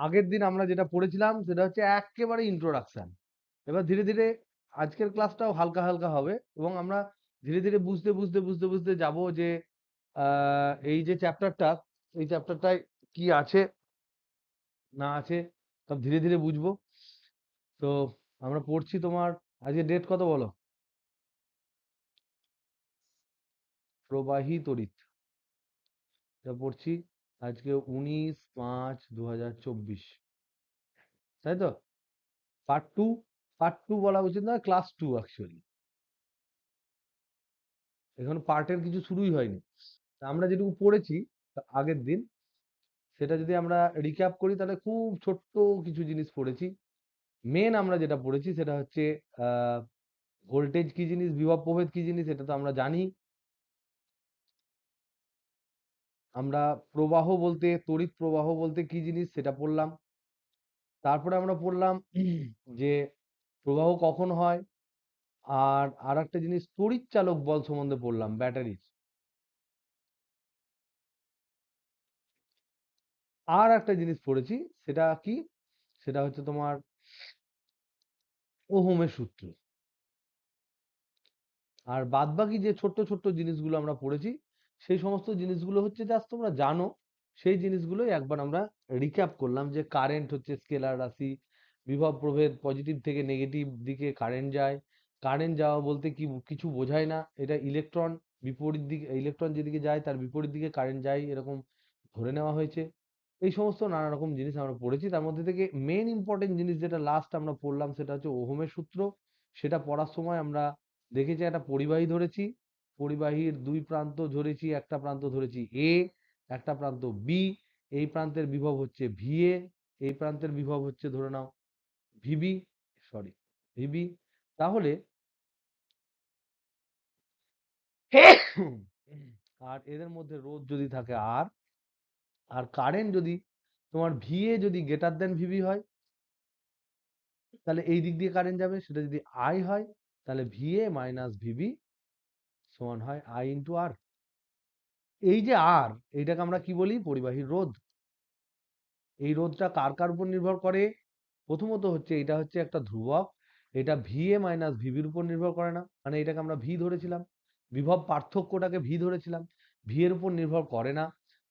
আগের দিন আমরা যেটা পড়েছিলাম সেটা হচ্ছে একেবারে ইন্ট্রোডাকশন। এবার ধীরে ধীরে আজকের ক্লাসটাও হালকা হালকা হবে এবং আমরা ধীরে ধীরে বুঝতে যাব যে এই যে চ্যাপ্টারটা, এই চ্যাপ্টারটায় কি আছে না আছে সব ধীরে ধীরে বুঝবো। তো আমরা পড়ছি তোমার, আজকে ডেট কত বলো? প্রবাহী তড়িৎ এটা পড়ছি আজকে 19/5/2024, তাই তো? পার্ট টু, পার্ট টু বলা উচিত না, ক্লাস টু অ্যাকচুয়ালি। এখন পার্টের কিছু শুরুই হয়নি। তা আমরা যেটুকু পড়েছি আগের দিন, সেটা যদি আমরা রিক্যাপ করি তাহলে খুব ছোট্ট কিছু জিনিস পড়েছি। মেন আমরা যেটা পড়েছি সেটা হচ্ছে ভোল্টেজ কি জিনিস, বিভব প্রভেদ কি জিনিস, এটা তো আমরা জানি। আমরা প্রবাহ বলতে, তড়িৎ প্রবাহ বলতে কি জিনিস সেটা পড়লাম। তারপরে আমরা পড়লাম যে প্রবাহ কখন হয়, আর আরেকটা জিনিস তড়িৎ চালক বল সম্বন্ধে পড়লাম, ব্যাটারি। আর একটা জিনিস পড়েছি, সেটা কি, সেটা হচ্ছে তোমার ওহমের সূত্র। আর বাদবাকি যে ছোট্ট ছোট্ট জিনিসগুলো আমরা পড়েছি, সেই সমস্ত জিনিসগুলো হচ্ছে জাস্ট তোমরা জানো, সেই জিনিসগুলোই একবার আমরা রিক্যাপ করলাম। যে কারেন্ট হচ্ছে স্কেলার রাশি, বিভব প্রভেদ পজিটিভ থেকে নেগেটিভ দিকে কারেন্ট যায়। কারেন্ট যাওয়া বলতে কি কিছু বোঝায় না, এটা ইলেকট্রন বিপরীত দিকে, ইলেকট্রন যেদিকে যায় তার বিপরীত দিকে কারেন্ট যায় এরকম ধরে নেওয়া হয়েছে। এই সমস্ত নানা রকম জিনিস আমরা পড়েছি। তার মধ্যে থেকে মেন ইম্পর্টেন্ট জিনিস যেটা লাস্ট আমরা পড়লাম সেটা হচ্ছে ওহমের সূত্র। সেটা পড়ার সময় আমরা দেখেছি একটা পরিবাহী ধরেছি, পরিবাহীর দুই প্রান্ত ধরেছি, একটা প্রান্ত ধরেছি এ, একটা প্রান্ত বি। এই প্রান্তের বিভব হচ্ছে ভিএ, এই প্রান্তের বিভব হচ্ছে ধরে নাও ভিবি, সরি ভিবি। তাহলে আর এদের মধ্যে রোধ যদি থাকে আর, আর কারেন্ট যদি তোমার ভিএ যদি গ্রেটার দেন ভিবি হয়, তাহলে এই দিক দিয়ে কারেন্ট যাবে। সেটা যদি আই হয় তাহলে ভিএ মাইনাস ভিবি সমান হয় আই ইন্টু আর। এই যে আর, এইটাকে আমরা কি বলি, পরিবাহীর রোধ। এই রোধটা কার কার উপর নির্ভর করে? প্রথমত হচ্ছে এটা হচ্ছে একটা ধ্রুবক, এটা ভিএ মাইনাস ভিবির উপর নির্ভর করে না, মানে এটাকে আমরা ভি ধরেছিলাম, বিভব পার্থক্যটাকে ভি ধরেছিলাম, ভি এর উপর নির্ভর করে না,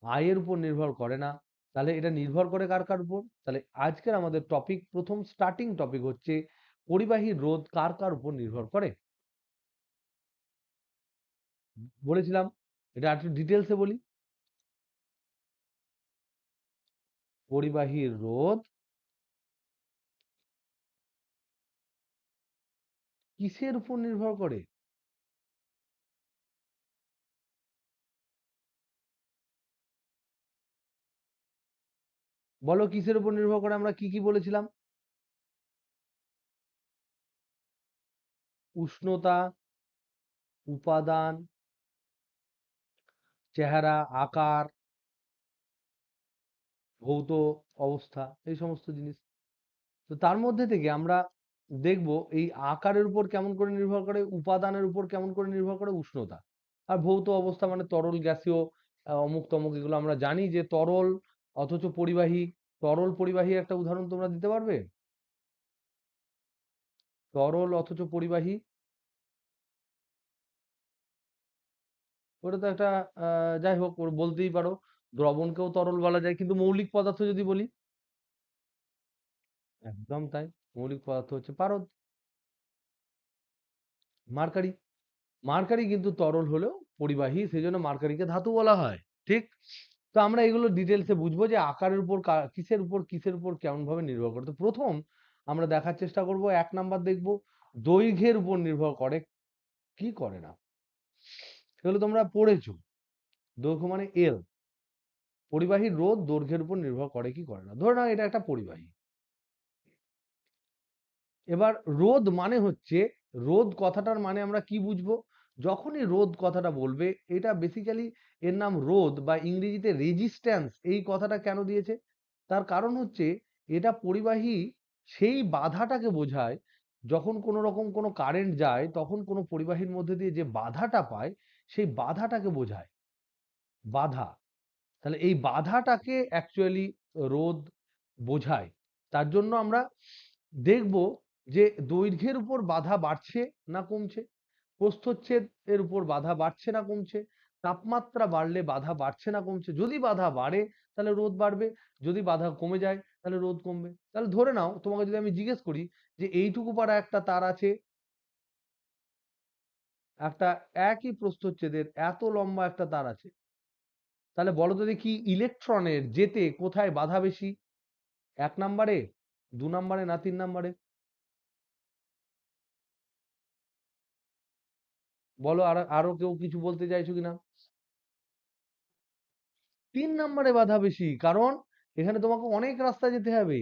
আই এর উপর নির্ভর করে না। তাহলে এটা নির্ভর করে কার কার উপর? তাহলে আজকের আমাদের টপিক, প্রথম স্টার্টিং টপিক হচ্ছে পরিবাহীর রোধ কার কার উপর নির্ভর করে। বলেছিলাম, এটা একটু ডিটেলসে বলি। পরিবাহীর রোধ কিসের উপর নির্ভর করে? বলো কিসের উপর নির্ভর করে? আমরা কি কি বলেছিলাম? উষ্ণতা, উপাদান, চেহারা, আকার, ভৌত অবস্থা, এই সমস্ত জিনিস। তো তার মধ্যে থেকে আমরা দেখব এই আকারের উপর কেমন করে নির্ভর করে, উপাদানের উপর কেমন করে নির্ভর করে উষ্ণতা, আর ভৌত অবস্থা মানে তরল, গ্যাসীয়, অমুক তমুক, এগুলো আমরা জানি যে তরল অথচ পরিবাহী। তরল পরিবাহী একটা উদাহরণ তোমরা দিতে পারবে? তরল অথচ পরিবাহী, ওটা তো একটা যাই হোক ওর বলতেই পারো। দ্রবণকেও তরল বলা যায়, কিন্তু মৌলিক পদার্থ যদি বলি, একদম তাই, মৌলিক পদার্থ হচ্ছে পারদ। মার্কারি, মার্কারি কিন্তু তরল হলেও পরিবাহী, সেই জন্য মার্কারিকে ধাতু বলা হয়। ঠিক। তো আমরা এগুলো ডিটেলসে বুঝবো যে আকারের উপর কিসের উপর কেমন ভাবে নির্ভর করে। তো প্রথম আমরা দেখার চেষ্টা করব, 1 নাম্বার দেখব দৈর্ঘ্যের উপর নির্ভর করে কি করে না। সেগুলো তোমরা পড়েছো, দৈর্ঘ্য মানে এল। পরিবাহীর রোধ দৈর্ঘ্যের উপর নির্ভর করে কি করে না। ধরে নাও এটা একটা পরিবাহী। এবার রোধ মানে হচ্ছে, রোধ কথাটার মানে আমরা কি বুঝবো? যখনই রোধ কথাটা বলবে, এটা বেসিক্যালি এর নাম রোধ বা ইংরেজিতে রেজিস্ট্যান্স। এই কথাটা কেন দিয়েছে? তার কারণ হচ্ছে এটা পরিবাহী সেই বাধাটাকে বোঝায়, যখন কোনো রকম কোনো কারেন্ট যায় তখন কোনো পরিবাহীর মধ্যে দিয়ে যে বাধাটা পায়, সেই বাধাটাকে বোঝায় বাধা। তাহলে এই বাধাটাকে অ্যাকচুয়ালি রোধ বোঝায়। তার জন্য আমরা দেখব যে দৈর্ঘ্যের উপর বাধা বাড়ছে না কমছে, প্রস্থচ্ছেদ এর উপর বাধা বাড়ছে না কমছে, তাপমাত্রা বাড়লে বাধা বাড়ছে না কমছে। যদি বাধা বাড়ে তাহলে রোধ বাড়বে, যদি বাধা কমে যায় তাহলে রোধ কমবে। তাহলে ধরে নাও তোমাকে যদি আমি জিজ্ঞেস করি যে এইটুকু পারা একটা তার আছে, একটা একই প্রস্থচ্ছেদের এত লম্বা একটা তার আছে, তাহলে বলো তো দেখি ইলেকট্রনের যেতে কোথায় বাধা বেশি, 1 নম্বরে, 2 নম্বরে না 3 নম্বরে? বলো, আর আরো কেউ কিছু বলতে চাইছো কিনা? 3 নম্বরে বাধা বেশি, কারণ এখানে তোমাকে অনেক রাস্তা যেতে হবে।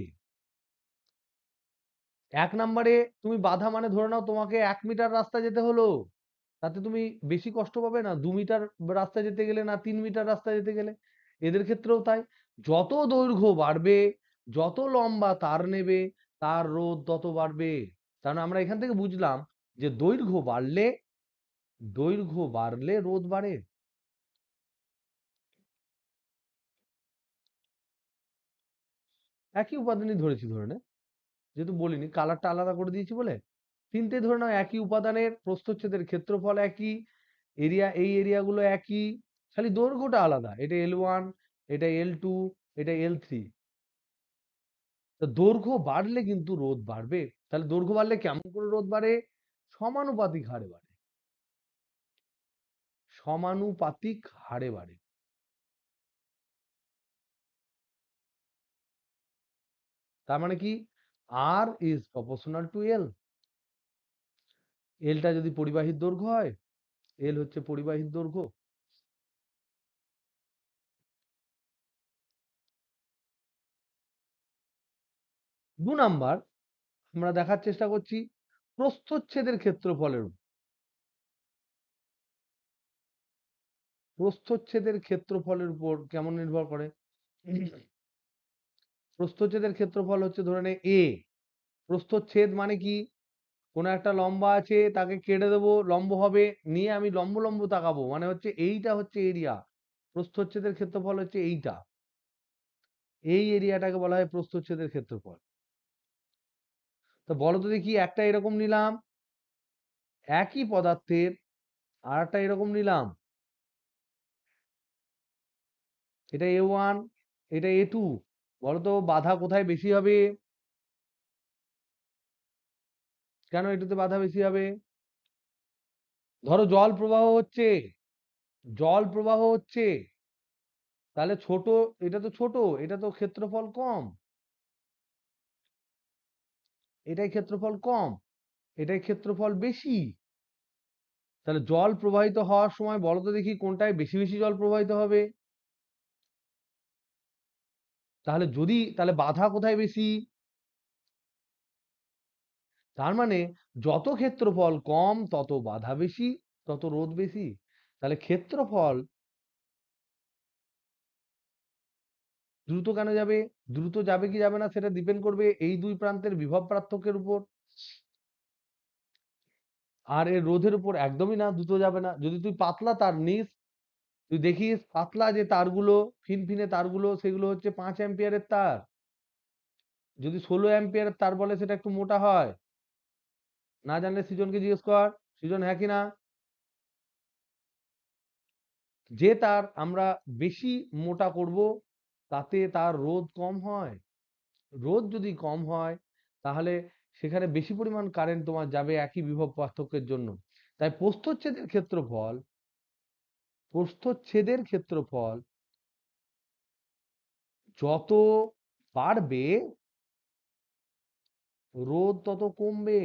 1 নম্বরে তুমি বাধা মানে ধরে নাও তোমাকে 1 মিটার রাস্তা যেতে হলো, তাতে তুমি বেশি কষ্ট পাবে না 2 মিটার রাস্তা যেতে গেলে, না 3 মিটার রাস্তা যেতে গেলে? এদের ক্ষেত্রেও তাই, যত দৈর্ঘ্য বাড়বে, যত লম্বা তার নেবে, তার রোধ তত বাড়বে। কারণ আমরা এখান থেকে বুঝলাম যে দৈর্ঘ্য বাড়লে রোধ বাড়ে। একই উপাদানই ধরেছি ধরে নে, যেহেতু বলিনি, কালারটা আলাদা করে দিয়েছি বলে। তিনটে ধরে নাও একই উপাদানের প্রস্থচ্ছেদের ক্ষেত্রফল একই, এরিয়া, এই এরিয়াগুলো একই, খালি দৈর্ঘ্যটা আলাদা, এটা L1, এটা L2, এটা L3। তো দৈর্ঘ্য বাড়লে কিন্তু রোধ বাড়বে। তাহলে দৈর্ঘ্য বাড়লে কেমন করে রোধ বাড়ে? সমানুপাতিক হারে বাড়ে, সমানুপাতিক হারে বাড়ে। তার মানে কি, R is proportional to L। এলটা যদি পরিবাহীর দৈর্ঘ্য হয়, এল হচ্ছে পরিবাহীর দৈর্ঘ্য। 2 নাম্বার, আমরা দেখার চেষ্টা করছি প্রস্থচ্ছেদের ক্ষেত্রফলের উপর। প্রস্থচ্ছেদের ক্ষেত্রফলের উপর কেমন নির্ভর করে? প্রস্থচ্ছেদের ক্ষেত্রফল হচ্ছে ধরে নে এ। প্রস্থচ্ছেদ মানে কি, কোন একটা লম্বা আছে, তাকে কেটে দেবো, লম্ব হবে, নিয়ে আমি লম্ব লম্ব তাকাবো, মানে হচ্ছে এইটা হচ্ছে এরিয়া। প্রস্থচ্ছেদের ক্ষেত্রফল হচ্ছে এইটা, এই এরিয়াটাকে বলা হয় প্রস্থচ্ছেদের ক্ষেত্রফল। তো বলো তো দেখি, একটা এরকম নিলাম একই পদার্থের, আর একটা এরকম নিলাম, এটা A1, এটা A2, বলো তো বাধা কোথায় বেশি হবে? কেন এটাতে বাধা বেশি হবে? ধরো জল প্রবাহ হচ্ছে, তাহলে ছোট, এটা তো ছোট, এটা তো ক্ষেত্রফল কম, এটাই ক্ষেত্রফল কম, এটাই ক্ষেত্রফল বেশি। তাহলে জল প্রবাহিত হওয়ার সময় বলো তো দেখি কোনটায় বেশি বেশি জল প্রবাহিত হবে? তাহলে বাধা কোথায় বেশি? তার মানে যত ক্ষেত্রফল কম তত বাধা বেশি, তত রোধ বেশি। তাহলে ক্ষেত্রফল দ্রুত কেন যাবে? দ্রুত যাবে কি যাবে না সেটা ডিপেন্ড করবে এই দুই প্রান্তের বিভব পার্থক্যের উপর আর এর রোধের উপর। একদমই না, দ্রুত যাবে না। যদি তুই পাতলা তার নিস, তুই দেখিস পাতলা যে তারগুলো, ফিনফিনে তারগুলো, সেগুলো হচ্ছে 5 অ্যাম্পিয়ারের তার। যদি 16 অ্যাম্পিয়ারের তার বলে সেটা একটু মোটা হয়। না জানলে সৃজনকে জিজ্ঞেস কর, সৃজন হ্যাঁ কি না? যে তার আমরা বেশি মোটা করব, তাতে তার রোধ কম হয়। রোধ যদি কম হয়, তাহলে সেখানে বেশি পরিমাণ কারেন্ট তোমার যাবে একই বিভব পার্থক্যের জন্য। তাই প্রস্থচ্ছেদের ক্ষেত্রফল যত বাড়বে, রোধ তত কমবে।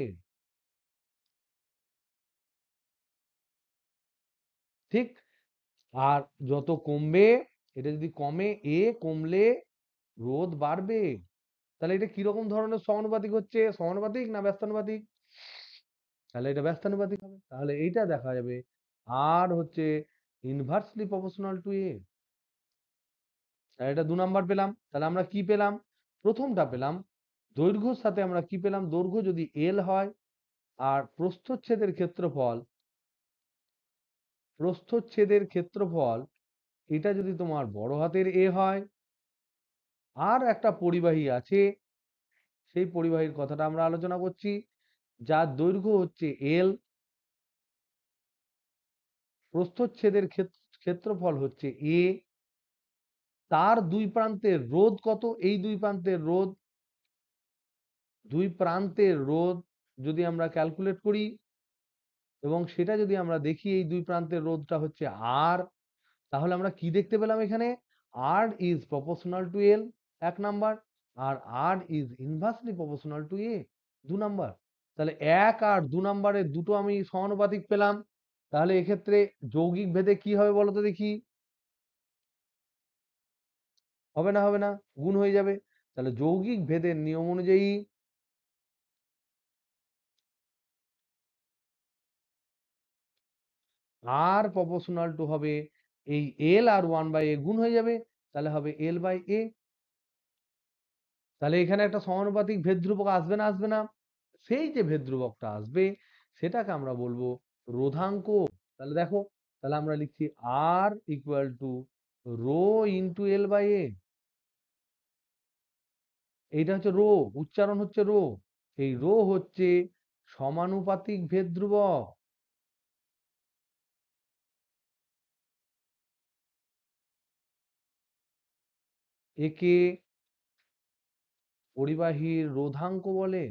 ঠিক? আর যত কমবে, এটা যদি কমে, এ কমলে রোধ বাড়বে। তাহলে এটা কিরকম ধরনের সমানুপাতিক হচ্ছে? সমানুপাতিক না ব্যস্তানুপাতিক? তাহলে এটা ব্যস্তানুপাতিক হবে। তাহলে এইটা দেখা যাবে আর হচ্ছে ইনভার্সলি প্রপোর্শনাল টু এ। তাহলে এটা 2 নাম্বার পেলাম। তাহলে আমরা কি পেলাম? প্রথমটা পেলাম, দৈর্ঘ্যের সাথে আমরা কি পেলাম? দৈর্ঘ্য যদি এল হয়, আর প্রস্থচ্ছেদের ক্ষেত্রফল এটা যদি তোমার বড় হাতের এ হয়, আর একটা পরিবাহী আছে, সেই পরিবাহীর কথাটা আমরা আলোচনা করছি, যার দৈর্ঘ্য হচ্ছে এল, প্রস্থচ্ছেদের ক্ষেত্রফল হচ্ছে এ, তার দুই প্রান্তের রোধ কত? এই দুই প্রান্তের রোধ যদি আমরা ক্যালকুলেট করি এবং সেটা যদি আমরা দেখি, এই দুই প্রান্তের রোধটা হচ্ছে আর, তাহলে আমরা কি দেখতে পেলাম এখানে? R is proportional to L, এক নাম্বার, আর R is inversely proportional to A, দু নাম্বার। তাহলে এক আর দু নাম্বারের দুটো আমি সমানুপাতিক পেলাম। তাহলে এক্ষেত্রে যৌগিক ভেদে কি হবে বলো তো দেখি? হবে না, হবে না, গুণ হয়ে যাবে। তাহলে যৌগিক ভেদের নিয়ম অনুযায়ী আর প্রপোর্শনাল টু হবে এই এল আর 1/a গুণ হয়ে যাবে, তাহলে হবে l/a। তাহলে এখানে একটা সমানুপাতিক ভেদ ধ্রুবক আসবে না, আসবে না? সেই যে ভেদ ধ্রুবকটা আসবে সেটাকে আমরা বলবো রোধাঙ্ক। তাহলে দেখো, তাহলে আমরা লিখছি R equal to rho into l/a। এইটা হচ্ছে রো, উচ্চারণ হচ্ছে রো। এই রো হচ্ছে সমানুপাতিক ভেদ ধ্রুবক। একে পরিবাহীর রোধাঙ্ক বলে।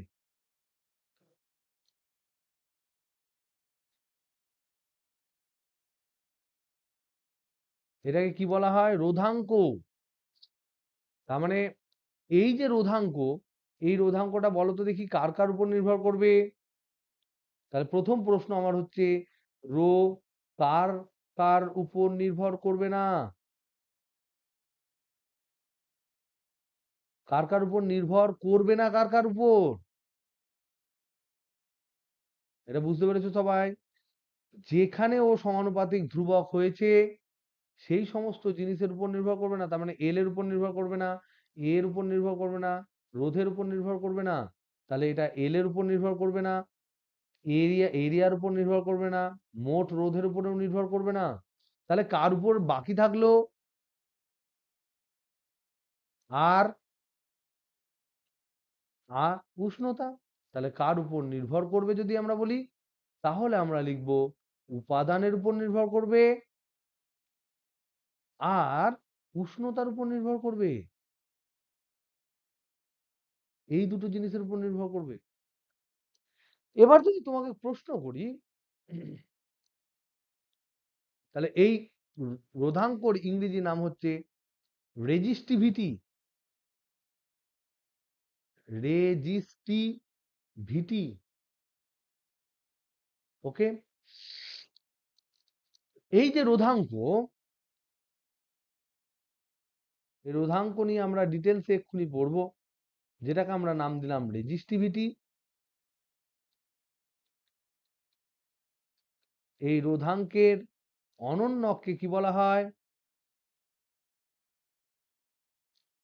এটাকে কি বলা হয়? রোধাঙ্ক। তার মানে এই যে রোধাঙ্ক, এই রোধাঙ্কটা বলো তো দেখি কার কার উপর নির্ভর করবে? তাহলে প্রথম প্রশ্ন আমার হচ্ছে, রো কার কার উপর নির্ভর করবে না? কার কার উপর নির্ভর করবে না? কার কার উপর? এটা বুঝতে পেরেছো সবাই? যেখানে ও সমানুপাতিক ধ্রুবক হয়েছে সেই সমস্ত জিনিসের উপর নির্ভর করবে না। তার মানে এল এর উপর নির্ভর করবে না, এর উপর নির্ভর করবে না, রোধের উপর নির্ভর করবে না। তাহলে এটা এল এর উপর নির্ভর করবে না, এরিয়ার উপর নির্ভর করবে না, মোট রোধের উপরেও নির্ভর করবে না। তাহলে কার উপর বাকি থাকলো? আর আর উষ্ণতা। তাহলে কার উপর নির্ভর করবে যদি আমরা বলি, তাহলে আমরা লিখব উপাদানের উপর নির্ভর করবে আর উষ্ণতার উপর নির্ভর করবে। এই দুটো জিনিসের উপর নির্ভর করবে। এবার যদি তোমাকে প্রশ্ন করি, তাহলে এই রোধাঙ্কর ইংরেজি নাম হচ্ছে রেজিস্টিভিটি। রেজিস্টিভিটি, ওকে। এই যে রোধাঙ্ক, এই রোধাঙ্ক নিয়ে আমরা ডিটেলসে এক্ষুনি পড়বো, যেটাকে আমরা নাম দিলাম রেজিস্টিভিটি। এই রোধাঙ্কের অনন্যককে কি বলা হয়?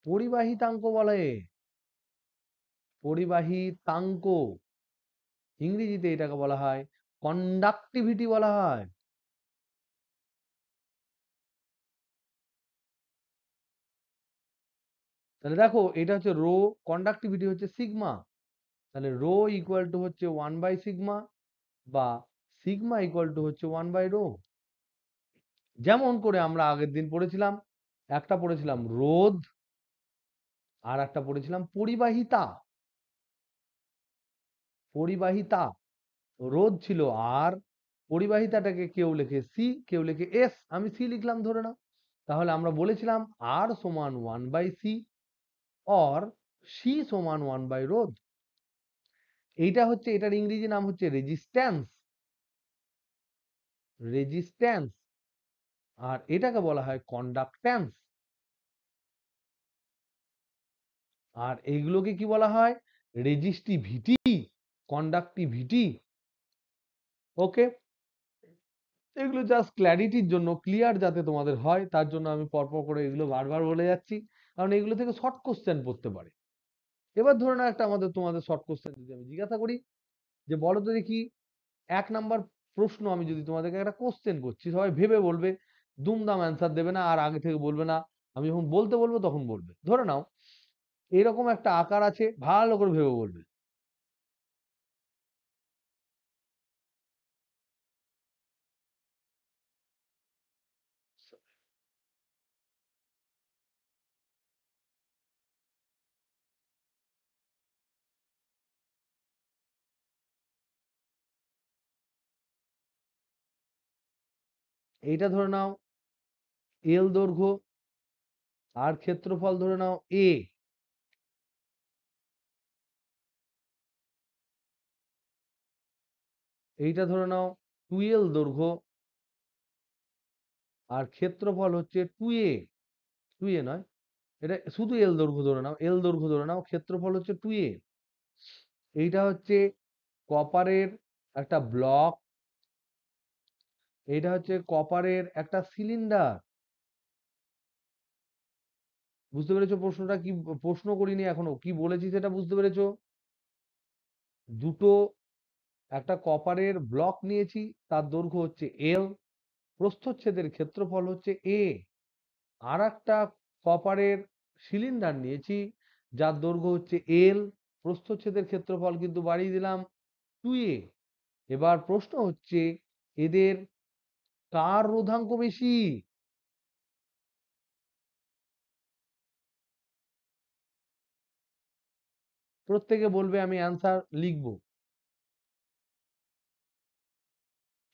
পরিবাহিতাঙ্ক বলে। পরিবাহিতাঙ্ক, ইংরেজিতে এটাকে বলা হয় কন্ডাক্টিভিটি বলা হয়। তাহলে দেখো, এটা হচ্ছে রো, কন্ডাক্টিভিটি হচ্ছে সিগমা। তাহলে রো ইকুয়াল টু হচ্ছে 1/সিগমা, বা সিগমা ইকুয়াল টু হচ্ছে 1/রো। যেমন করে আমরা আগের দিন পড়েছিলাম, একটা পড়েছিলাম রোধ আর একটা পড়েছিলাম পরিবাহিতা। পরিবাহিতা, রোধ ছিল আর, পরিবাহিতাটাকে কেউ লেখে সি, কেউ লেখে এস, আমি সি লিখলাম ধরে নাও। তাহলে আমরা বলেছিলাম আর সমান 1/সি, অর সি সমান 1/রোধ। এইটা হচ্ছে, এটার ইংরেজি নাম হচ্ছে রেজিস্ট্যান্স। রেজিস্ট্যান্স। আর এটাকে বলা হয় কন্ডাক্ট্যান্স। আর এইগুলোকে কি বলা হয়? Resistivity, conductivity. ওকে, এগুলো জাস্ট ক্ল্যারিটির জন্য, ক্লিয়ার যাতে তোমাদের হয় তার জন্য আমি পরপর করে এগুলো বারবার বলে যাচ্ছি, কারণ এগুলো থেকে শর্ট কোশ্চেন পড়তে পারে। এবার ধরে নাও একটা তোমাদের শর্ট কোশ্চেন যদি আমি জিজ্ঞাসা করি, যে বলো তো দেখি, 1 নাম্বার প্রশ্ন, আমি যদি তোমাদেরকে একটা কোশ্চেন করছি, সবাই ভেবে বলবে, দুমদাম অ্যান্সার দেবে না আর আগে থেকে বলবে না, আমি যখন বলতে বলবো তখন বলবে। ধরে নাও এরকম একটা আকার আছে, ভালো করে ভেবে বলবে। এইটা ধরে নাও এল দৈর্ঘ্য, আর ক্ষেত্রফল ধরে নাও এ। এইটা ধরে নাও 2l দৈর্ঘ্য, আর ক্ষেত্রফল হচ্ছে 2a। 2a নয়, এটা শুধু এল দৈর্ঘ্য ধরে নাও, এল দৈর্ঘ্য ধরে নাও, ক্ষেত্রফল হচ্ছে 2a। এইটা হচ্ছে কপারের একটা ব্লক, এইটা হচ্ছে কপারের একটা সিলিন্ডার। বুঝতে পেরেছো প্রশ্নটা কি? প্রশ্ন করিনি এখনো, কি বলেছি সেটা বুঝতে পেরেছো? দুটো, একটা কপারের ব্লক নিয়েছি, তার দৈর্ঘ্য হচ্ছে এল, প্রস্থচ্ছেদের ক্ষেত্রফল হচ্ছে এ। আর একটা কপারের সিলিন্ডার নিয়েছি, যার দৈর্ঘ্য হচ্ছে এল, প্রস্থচ্ছেদের ক্ষেত্রফল কিন্তু বাড়িয়ে দিলাম 2a। এবার প্রশ্ন হচ্ছে এদের কার রোধাঙ্ক বেশি? প্রত্যেকে বলবে, আমি অ্যান্সার লিখবো।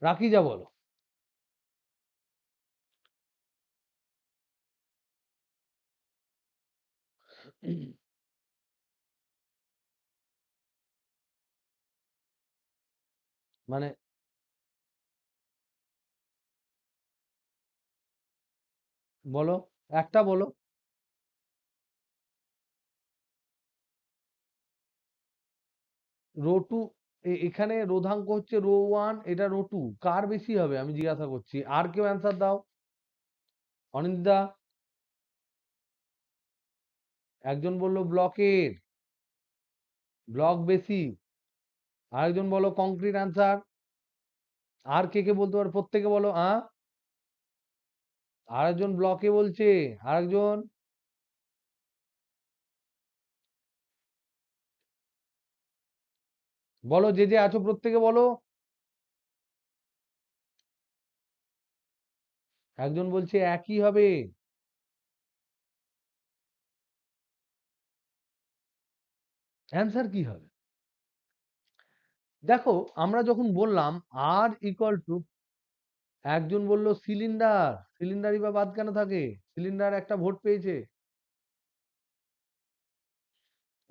রাখি যা বলো। মানে বলো, একটা বলো। রো টু, এখানে রোধাঙ্ক হচ্ছে রো ওয়ান, এটা রো টু, কার বেশি হবে আমি জিজ্ঞাসা করছি। আর কেউ অ্যান্সার দাও। অনিন্দা, একজন বললো ব্লকের, ব্লক বেশি। আরেকজন বলো কংক্রিট অ্যান্সার। আর কে কে বলতে পারো? প্রত্যেকে বলো আরেকজন ব্লকে বলছে, আরেকজন বলো, যে যে আছো প্রত্যেকে বলো। একজন বলছে একই হবে। অ্যান্সার কি হবে? দেখো, আমরা যখন বললাম আর ইকুয়াল টু, একজন বলল সিলিন্ডার, সিলিন্ডারই বা বাদ কেন থাকে? সিলিন্ডার একটা ভোট পেয়েছে।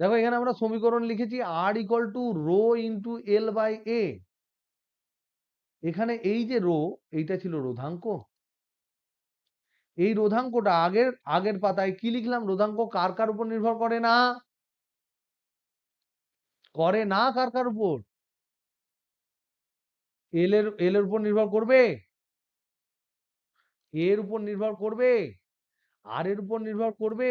দেখো, এখানে আমরা সমীকরণ লিখেছি R equal to rho into L by A. এখানে এই যে রো, এইটা ছিল রোধাঙ্ক। এই রোধাঙ্কটা আগের আগের পাতায় কি লিখলাম? রোধাঙ্ক কার কার উপর নির্ভর করে না? করে না, কার কার উপর? এল এর উপর নির্ভর করবে, এর উপর নির্ভর করবে, আর এর উপর নির্ভর করবে,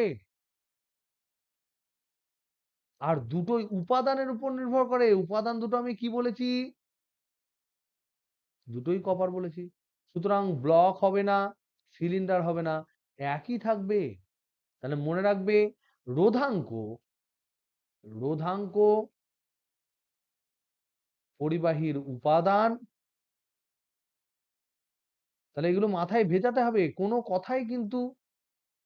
আর দুটোই উপাদানের উপর নির্ভর করে। উপাদান দুটো আমি কি বলেছি? দুটোই কপার বলেছি। সুতরাং ব্লক হবে না, সিলিন্ডার হবে না, একই থাকবে। তাহলে মনে রাখবে, রোধাঙ্ক, রোধাঙ্ক পরিবাহীর উপাদান। তাহলে এগুলো মাথায় ভেজাতে হবে, কোনো কথাই কিন্তু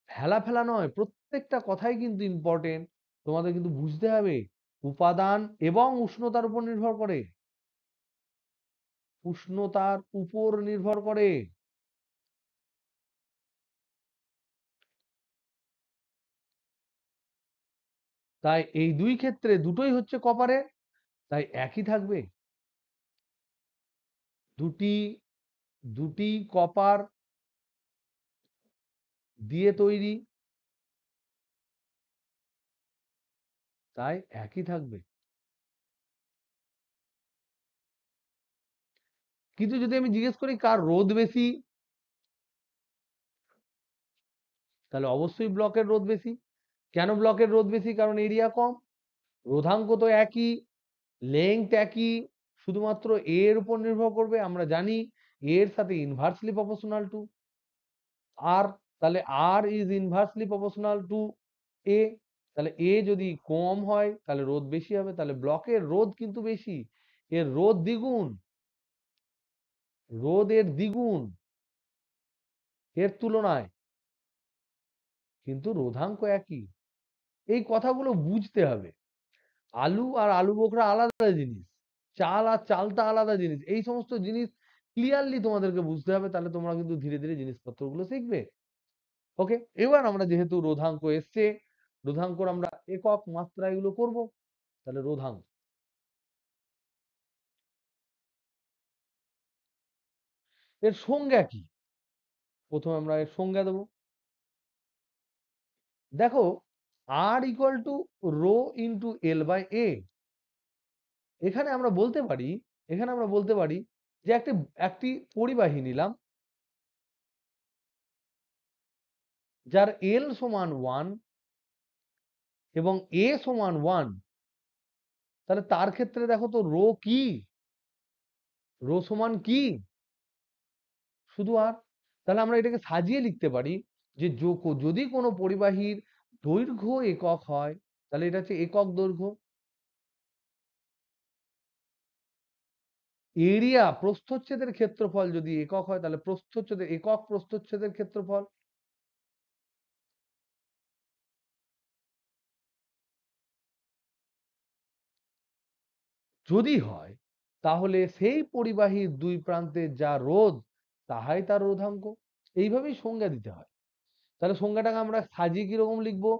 ফেলা ফেলা নয়, প্রত্যেকটা কথাই কিন্তু ইম্পর্টেন্ট। তোমাদের কিন্তু বুঝতে হবে উপাদান এবং উষ্ণতার উপর নির্ভর করে, উষ্ণতার উপর নির্ভর করে। তাই এই দুই ক্ষেত্রে দুটোই হচ্ছে কপারের, তাই একই থাকবে। দুটি, দুটি কপার দিয়ে তৈরি, তাই একই থাকবে। কিন্তু যদি আমি জিজ্ঞেস করি কার রোধ বেশি, তাহলে অবশ্যই ব্লকের রোধ বেশি। কেন ব্লকের রোধ বেশি? কারণ এরিয়া কম। রোধাঙ্ক তো একই, লেংথ একই, শুধুমাত্র এ এর উপর নির্ভর করবে। আমরা জানি এ এর সাথে ইনভার্সলি প্রপোর্শনাল টু আর, তাহলে আর ইজ ইনভার্সলি প্রপোর্শনাল টু এ। তাহলে এ যদি কম হয় তাহলে রোধ বেশি হবে, তাহলে ব্লকের রোধ কিন্তু বেশি, এর রোধ দ্বিগুণ, রোধের দ্বিগুণ এর তুলনায়, কিন্তু রোধাঙ্ক একই। এই কথাগুলো বুঝতে হবে। আলু আর আলু বোখরা আলাদা জিনিস, চাল আর চালটা আলাদা জিনিস। এই সমস্ত জিনিস ক্লিয়ারলি তোমাদেরকে বুঝতে হবে, তাহলে তোমরা কিন্তু ধীরে ধীরে জিনিসপত্রগুলো শিখবে। ওকে, এবার আমরা যেহেতু রোধাঙ্ক এসছে, রোধাঙ্কর আমরা একক মাত্রা এগুলো করব। তাহলে রোধাঙ্ক, এর সংজ্ঞা কি? প্রথমে আমরা এর সংজ্ঞা দেব। দেখো, R equal to rho into L by A. এখানে আমরা বলতে পারি, এখানে আমরা বলতে পারি যে একটি একটি পরিবাহী নিলাম যার এল সমান 1 এবং এ সমান 1। তাহলে তার ক্ষেত্রে দেখো তো রো কি, রো সমান কি, শুধু আর। তাহলে আমরা এটাকে সাজিয়ে লিখতে পারি যে যদি কোনো পরিবাহীর দৈর্ঘ্য একক হয় তাহলে এটা হচ্ছে একক দৈর্ঘ্য। এরিয়া প্রস্থচ্ছেদের ক্ষেত্রফল যদি একক হয় তাহলে প্রস্থচ্ছেদের একক প্রস্থচ্ছেদের ক্ষেত্রফল। যদি হয় তাহলে সেই পরিবাহীর দুই প্রান্তের যা রোধ তাহাই তার রোধাঙ্ক। এইভাবেই সংজ্ঞা দিতে হয়। তাহলে সংজ্ঞাটাকে আমরা সাজিয়ে কিরকম লিখবো?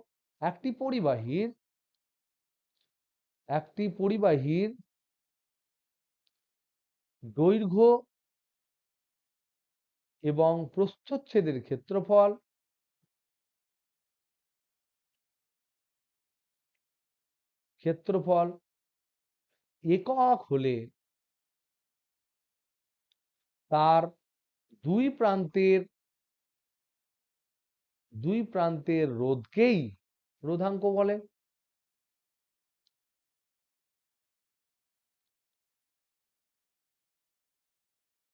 একটি পরিবাহীর, একটি পরিবাহীর দৈর্ঘ্য এবং প্রস্থচ্ছেদের ক্ষেত্রফল, ক্ষেত্রফল একক হলে তার দুই প্রান্তের, দুই প্রান্তের রোধকেই রোধাঙ্ক বলে।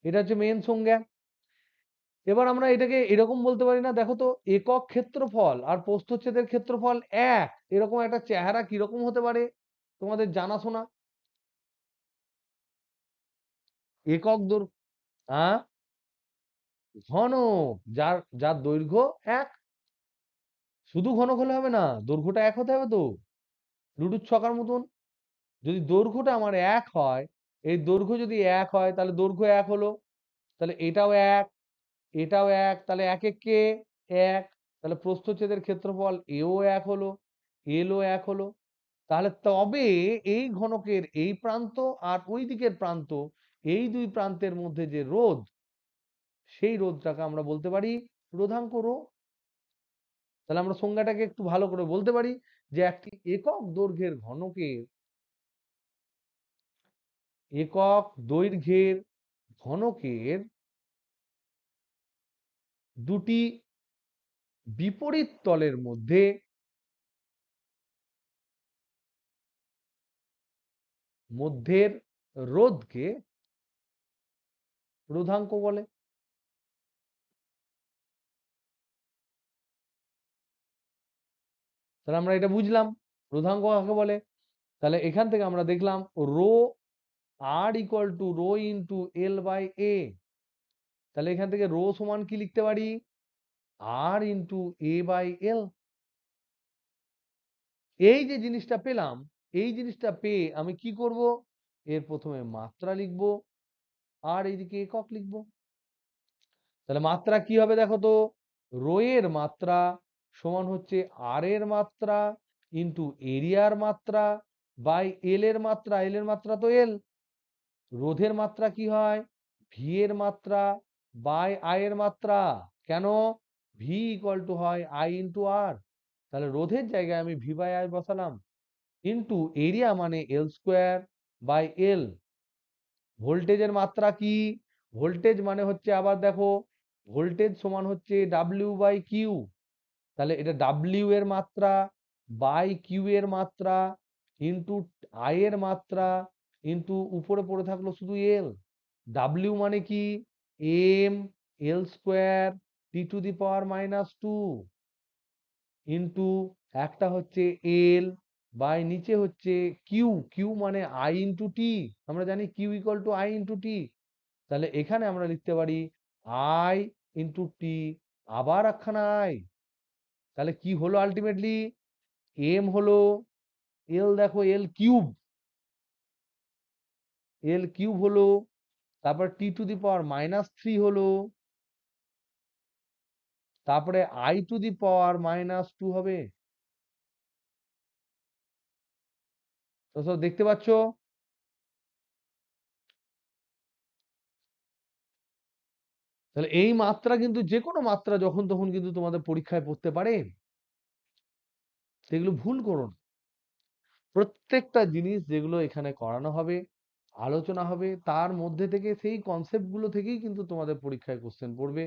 এটা হচ্ছে মেন সংজ্ঞা। এবার আমরা এটাকে এরকম বলতে পারি না, দেখো তো একক ক্ষেত্রফল আর প্রস্থচ্ছেদের ক্ষেত্রফল এক, এরকম একটা চেহারা কিরকম হতে পারে তোমাদের জানাশোনা? একক দৈর্ঘ্য, হ্যাঁ, ঘন, যার যার দৈর্ঘ্য এক। শুধু ঘন হলে হবে না, দৈর্ঘ্যটা এক হতে হবে তো, লুডুর ছকার মতন। যদি দৈর্ঘ্যটা আমার এক হয়, এই দৈর্ঘ্য যদি এক হয় তাহলে দৈর্ঘ্য এক হলো, তাহলে এটাও এক, এটাও এক, তাহলে এক একে এক। তাহলে প্রস্থচ্ছেদের ক্ষেত্রফল এও এক হলো, এলও এক হলো। তাহলে তবে এই ঘনকের এই প্রান্ত আর ওই দিকের প্রান্ত, এই দুই প্রান্তের মধ্যে যে রোধ, সেই রোধটাকে আমরা বলতে পারি রোধাঙ্ক রো। তাহলে আমরা সংজ্ঞাটাকে একটু ভালো করে বলতে পারি যে একটি একক দৈর্ঘ্যের ঘনকের, একক দৈর্ঘ্যের ঘনকের দুটি বিপরীত তলের মধ্যে মধ্যের রোধকে রোধাঙ্ক বলে। তাহলে আমরা এটা বুঝলাম রোধাঙ্ক কাকে বলে। তাহলে এখান থেকে আমরা দেখলাম rho, R equal to rho into L by A. তাহলে এখান থেকে রো সমান কি লিখতে পারি? R into A by L. এই যে জিনিসটা পেলাম, এই জিনিসটা পেয়ে আমি কি করব? এর প্রথমে মাত্রা লিখব আর এইদিকে একক লিখব। তাহলে মাত্রা কি হবে দেখো তো, রো এর মাত্রা সমান হচ্ছে আর এর মাত্রা ইন্টু এরিয়ার মাত্রা বাই এল এর মাত্রা, এল এর মাত্রা তো এল। রোধের মাত্রা কি হয়? ভি এর মাত্রা বাই আই এর মাত্রা। কেন? ভি ইকুয়াল টু হয় আই ইন্টু আর। তাহলে রোধের জায়গায় আমি ভি বাই আই বসালাম, ইন্টু এরিয়া মানে এল স্কোয়ার বাই এল। ভোল্টেজের মাত্রা কি? ভোল্টেজ মানে হচ্ছে, আবার দেখো, ভোল্টেজ সমান হচ্ছে ডাব্লিউ বাই কিউ। তাহলে এটা ডাব্লিউ এর মাত্রা বাই কিউ এর মাত্রা ইন্টু আই এর মাত্রা ইন্টু উপরে পড়ে থাকলো শুধু এল। ডাব্লিউ মানে কি? M L square T to the power minus two into একটা হচ্ছে এল, বাই নিচে হচ্ছে কিউ, কিউ মানে আই ইন্টু টি, আমরা জানি Q equal to I into টি। তাহলে এখানে আমরা লিখতে পারি আই ইন্টু টি, আবার একখানা আই। তাহলে কি হলো আলটিমেটলি, এম হলো, এল দেখো এল কিউব, এল কিউব হলো, তারপর টি টু দি পাওয়ার -3 হলো, তারপরে আই টু দি পাওয়ার -2 হবে। তো সব দেখতে পাচ্ছ? তাহলে এই মাত্রা কিন্তু যে কোনো মাত্রা যখন তখন কিন্তু তোমাদের পরীক্ষায় পড়তে পারে, সেগুলো ভুল করো না। প্রত্যেকটা জিনিস যেগুলো এখানে করানো হবে, আলোচনা হবে, তার মধ্যে থেকে সেই কনসেপ্ট গুলো থেকেই কিন্তু তোমাদের পরীক্ষায় কোশ্চেন পড়বে।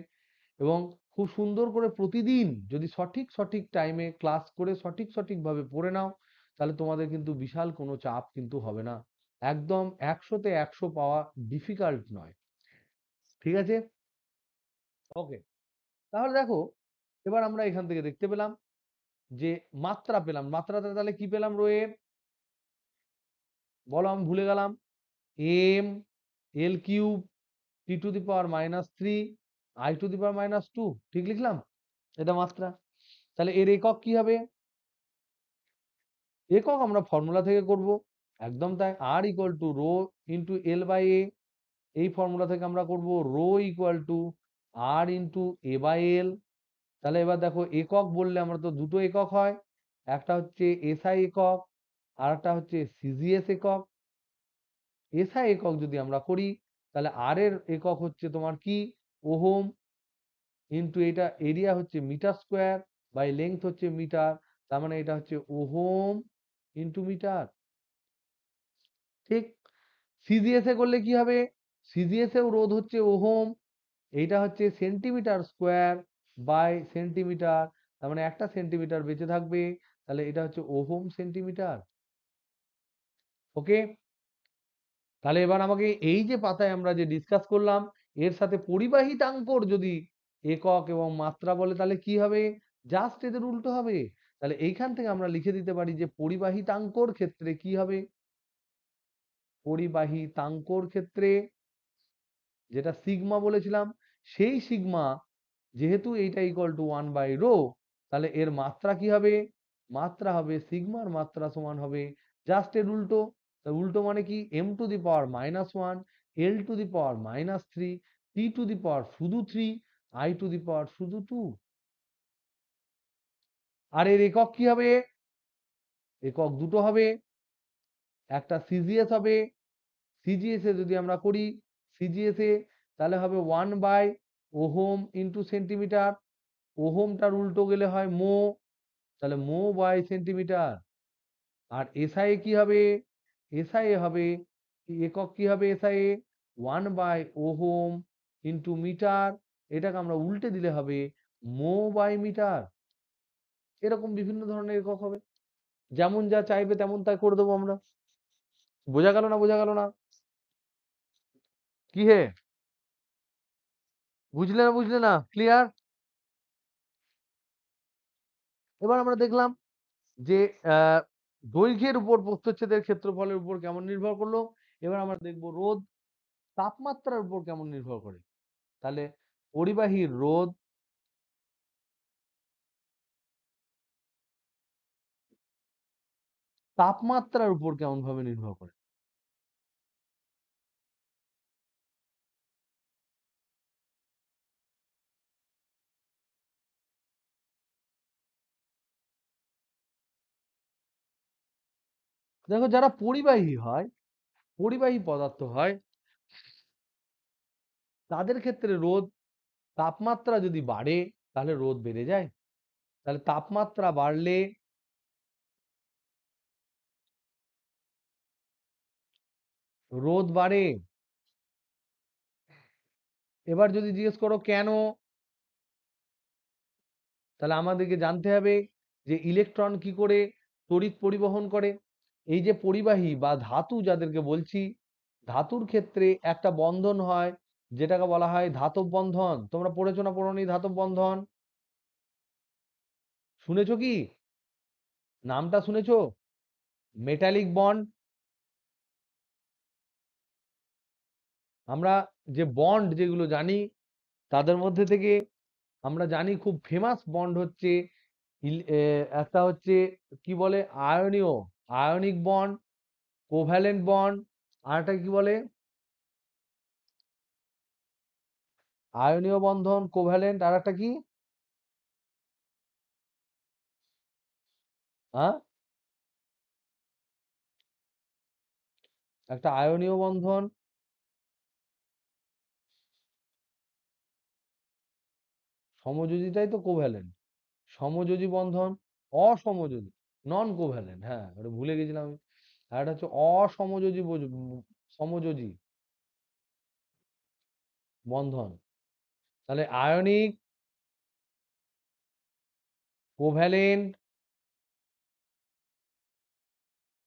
এবং খুব সুন্দর করে প্রতিদিন যদি সঠিক সঠিক টাইমে ক্লাস করে সঠিক সঠিক ভাবে পড়ে নাও, তাহলে তোমাদের কিন্তু বিশাল কোনো চাপ কিন্তু হবে না। একদম 100-তে 100 পাওয়া ডিফিকাল্ট নয়। ঠিক আছে? ওকে, তাহলে দেখো, এবার আমরা এখান থেকে দেখতে পেলাম যে মাত্রা পেলাম, মাত্রাটা তাহলে কি পেলাম রোয়ের, বলো, আমি ভুলে গেলাম। M L cube T to the power -3 I to the power -2, ঠিক লিখলাম? এটা মাত্রা। তাহলে এর একক কি হবে? একক আমরা ফর্মুলা থেকে করব, একদম তাই, R equal to rho into L by A. এই ফর্মুলা থেকে আমরা করব rho equal to R into A by l. তাহলে এবার দেখো, একক বললে আমরা তো দুটো একক হয়, একটা হচ্ছে এসআই একক, আর একটা হচ্ছে সিজিএস একক। এসআই একক যদি আমরা করি, তাহলে আর এর একক হচ্ছে তোমার কি, ওহম, ইন্টু এটা এরিয়া হচ্ছে মিটার স্কোয়ার, বাই লেংথ হচ্ছে মিটার, তার মানে এটা হচ্ছে ওহম ইন্টু মিটার। ঠিক। সিজিএস এ করলে কি হবে, সিজিএস এও রোধ হচ্ছে ওহম, এইটা হচ্ছে সেন্টিমিটার স্কোয়ার বাই সেন্টিমিটার, তার মানে একটা সেন্টিমিটার বেঁচে থাকবে, তাহলে এটা হচ্ছে ওহম সেন্টিমিটার। ওকে, তাহলে এবার আমাকে এই যে পাতায় আমরা যে ডিসকাস করলাম, এর সাথে পরিবাহিতাঙ্কর যদি একক এবং মাত্রা বলে, তাহলে কি হবে, জাস্ট এদের উল্টো হবে। তাহলে এইখান থেকে আমরা লিখে দিতে পারি যে পরিবাহিতাঙ্কর ক্ষেত্রে কি হবে, পরিবাহিতাঙ্কর ক্ষেত্রে যেটা সিগমা বলেছিলাম, সেই সিগমা যেহেতু এইটা ইকুয়াল টু 1/ρ, তাহলে এর মাত্রা কি হবে, মাত্রা হবে সিগমার মাত্রা সমান হবে জাস্ট এর উল্টো। উল্টো মানে কি, M to the power -1, l to the power -3, T to the power শুধু 3, আই টু দি পাওয়ার শুধু 2। আর এর একক কি হবে, একক দুটো হবে, একটা সিজিএস হবে, সিজিএস এ যদি আমরা করি, সিজিএস এ তাহলে হবে 1/ওহম ইন্টু সেন্টিমিটার, ওহমটার উল্টো গেলে হয় মো, তাহলে মো বাই সেন্টিমিটার। আর এসআই কি হবে, এসআই হবে, একক কি হবে এসআই, 1/ওহম ইন্টু মিটার, এটাকে আমরা উল্টে দিলে হবে মো বাই মিটার। এরকম বিভিন্ন ধরনের একক হবে, যেমন যা চাইবে তেমন তাই করে দেবো আমরা। বোঝা গেল না, বোঝা গেল না? কি হে, বুঝলে না, বুঝলে না, ক্লিয়ার? এবার আমরা দেখলাম যে আহ, দৈর্ঘ্যের উপর প্রস্থচ্ছেদের ক্ষেত্রফলের উপর কেমন নির্ভর করলো। এবার আমরা দেখবো রোধ তাপমাত্রার উপর কেমন নির্ভর করে। তাহলে পরিবাহীর রোধ তাপমাত্রার উপর কেমন ভাবে নির্ভর করে। দেখো, যারা পরিবাহী হয়, পরিবাহী পদার্থ হয়, তাদের ক্ষেত্রে রোধ, তাপমাত্রা যদি বাড়ে তাহলে রোধ বেড়ে যায়। তাহলে তাপমাত্রা বাড়লে রোধ বাড়ে। এবার যদি জিজ্ঞেস করো কেন, তাহলে আমাদেরকে জানতে হবে যে ইলেকট্রন কি করে তড়িৎ পরিবহন করে। এই যে পরিবাহী বা ধাতু যাদেরকে বলছি, ধাতুর ক্ষেত্রে একটা বন্ধন হয় যেটাকে বলা হয় ধাতব বন্ধন। তোমরা পড়েছো না পড়োনি ধাতব বন্ধন, শুনেছো কি? নামটা শুনেছো? Metallic bond. আমরা যে বন্ড যেগুলো জানি তাদের মধ্যে থেকে আমরা জানি খুব ফেমাস বন্ড হচ্ছে একটা হচ্ছে কি বলে আয়নিক বন্ড, কোভ্যালেন্ট বন্ড, আর একটা কি বলে আয়নীয় বন্ধন, কোভ্যালেন্ট, আর একটা কি হ্যাঁ একটা আয়নীয় বন্ধন, সমযোজিতাই তো কোভ্যালেন্ট। সমযোজী বন্ধন, অসমযোজী, নন কোভ্যালেন্ট, হ্যাঁ ওটা ভুলে গেছিলাম আমি। আর একটা হচ্ছে অসমযোজী সমযোজী বন্ধন। তাহলে আয়নিক, কোভ্যালেন্ট,